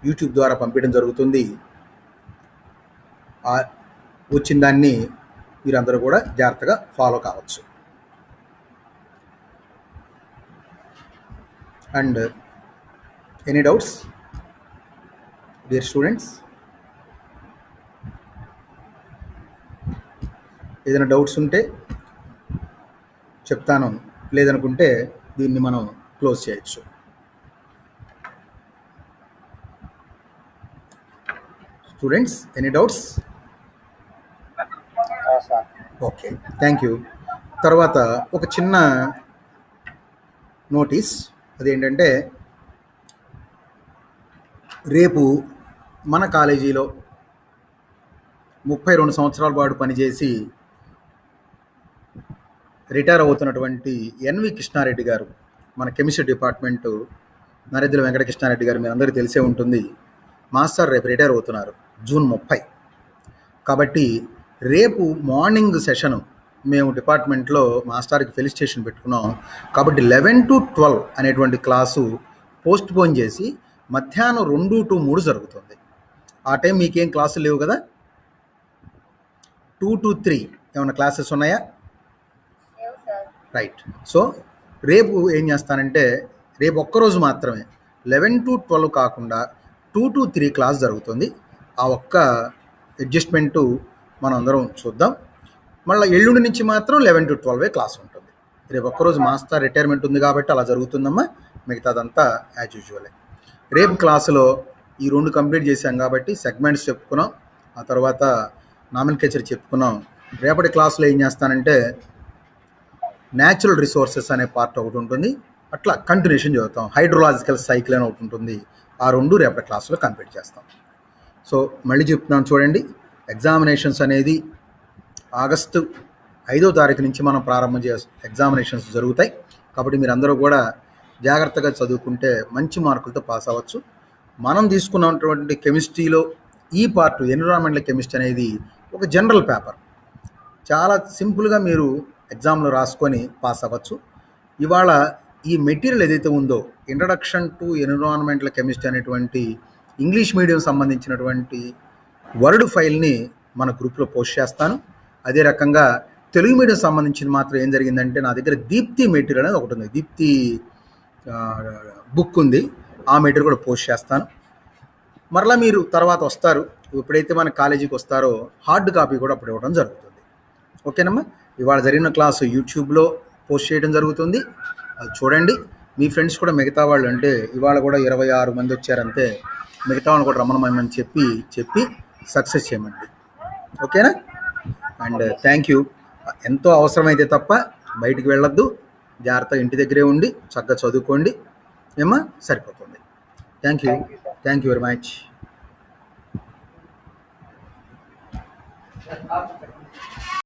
యూట్యూబ్ ద్వారా పంపించడం జరుగుతుంది. వచ్చిన దాన్ని మీరందరూ కూడా జాగ్రత్తగా ఫాలో కావచ్చు. And any doubts dear students? ఏదైనా డౌట్స్ ఉంటే చెప్తాను, లేదనుకుంటే దీన్ని మనం క్లోజ్ చేయొచ్చు. Students, any doubts? Okay, thank you. తర్వాత ఒక చిన్న నోటీస్, అదేంటంటే రేపు మన కాలేజీలో 32 సంవత్సరాల పాటు పనిచేసి రిటైర్ అవుతున్నటువంటి ఎన్వి కృష్ణారెడ్డి గారు, మన కెమిస్ట్రీ డిపార్ట్మెంటు నరేంద్ర వెంకట కృష్ణారెడ్డి గారు మీ అందరికీ తెలిసే ఉంటుంది. మాస్టర్ రేపు రిటైర్ అవుతున్నారు జూన్ 30. కాబట్టి రేపు మార్నింగ్ సెషను మేము డిపార్ట్మెంట్లో మాస్టర్కి ఫెలిసిటేషన్ పెట్టుకున్నాం. కాబట్టి 11 to 12 అనేటువంటి క్లాసు పోస్ట్ పోన్ చేసి మధ్యాహ్నం 2 to 3 జరుగుతుంది. ఆ టైం మీకేం క్లాసులు లేవు కదా? 2 to 3 ఏమైనా క్లాసెస్ ఉన్నాయా? రైట్. సో రేపు ఏం చేస్తానంటే రేపు ఒక్కరోజు మాత్రమే 11 to 12 కాకుండా 2 to 3 క్లాస్ జరుగుతుంది. ఆ ఒక్క అడ్జస్ట్మెంటు మనం అందరం చూద్దాం. మళ్ళీ ఎల్లుండి నుంచి మాత్రం 11 to 12 క్లాస్ ఉంటుంది. రేపు ఒక్కరోజు మాస్టర్ రిటైర్మెంట్ ఉంది కాబట్టి అలా జరుగుతుందమ్మా. మిగతాదంతా యాజ్ యూజువలే. రేపు క్లాసులో ఈ 2 కంప్లీట్ చేశాం కాబట్టి సెగ్మెంట్స్ చెప్పుకున్నాం, ఆ తర్వాత నామినికేచర్ చెప్పుకున్నాం. రేపటి క్లాసులో ఏం చేస్తానంటే న్యాచురల్ రిసోర్సెస్ అనే పార్ట్ ఒకటి ఉంటుంది, అట్లా కంటిన్యూషన్ చదువుతాం. హైడ్రోలాజికల్ సైకిల్ అని ఒకటి ఉంటుంది, ఆ 2 రేపటి క్లాసులో కంప్లీట్ చేస్తాం. సో మళ్ళీ చెప్తున్నాను చూడండి, ఎగ్జామినేషన్స్ అనేది ఆగస్టు 5వ తారీఖు నుంచి మనం ప్రారంభం ఎగ్జామినేషన్స్ జరుగుతాయి. కాబట్టి మీరు అందరూ కూడా జాగ్రత్తగా చదువుకుంటే మంచి మార్కులతో పాస్ అవ్వచ్చు. మనం తీసుకున్నటువంటి కెమిస్ట్రీలో ఈ పార్ట్ ఎన్విరాన్మెంటల్ కెమిస్ట్రీ అనేది ఒక జనరల్ పేపర్, చాలా సింపుల్గా మీరు ఎగ్జామ్లో రాసుకొని పాస్ అవ్వచ్చు. ఇవాళ ఈ మెటీరియల్ ఏదైతే ఉందో ఇంట్రడక్షన్ టు ఎన్విరాన్మెంటల్ కెమిస్ట్రీ అనేటువంటి ఇంగ్లీష్ మీడియం సంబంధించినటువంటి వర్డ్ ఫైల్ని మన గ్రూప్లో పోస్ట్ చేస్తాను. అదే రకంగా తెలుగు మీడియం సంబంధించిన మాత్రం ఏం జరిగిందంటే నా దగ్గర దీప్తి మెటీరియల్ అనేది ఒకటి ఉంది, దీప్తి బుక్ ఉంది, ఆ మెటీరియల్ కూడా పోస్ట్ చేస్తాను. మరలా మీరు తర్వాత వస్తారు, ఎప్పుడైతే మన కాలేజీకి వస్తారో హార్డ్ కాపీ కూడా అప్పుడు ఇవ్వడం జరుగుతుంది. ఓకేనమ్మా. ఇవాళ జరిగిన క్లాసు యూట్యూబ్లో పోస్ట్ చేయడం జరుగుతుంది, అది చూడండి. మీ ఫ్రెండ్స్ కూడా మిగతా వాళ్ళు, అంటే ఇవాళ కూడా 26 మంది వచ్చారంతే, మిగతా వాళ్ళు కూడా రమ్మని చెప్పి సక్సెస్ చేయమండి. ఓకేనా. And thank you. ఎంతో అవసరమైతే తప్ప బయటికి వెళ్ళొద్దు, జాగ్రత్తగా ఇంటి దగ్గరే ఉండి చక్కగా చదువుకోండి ఏమా, సరిపోతుంది. Thank you very much.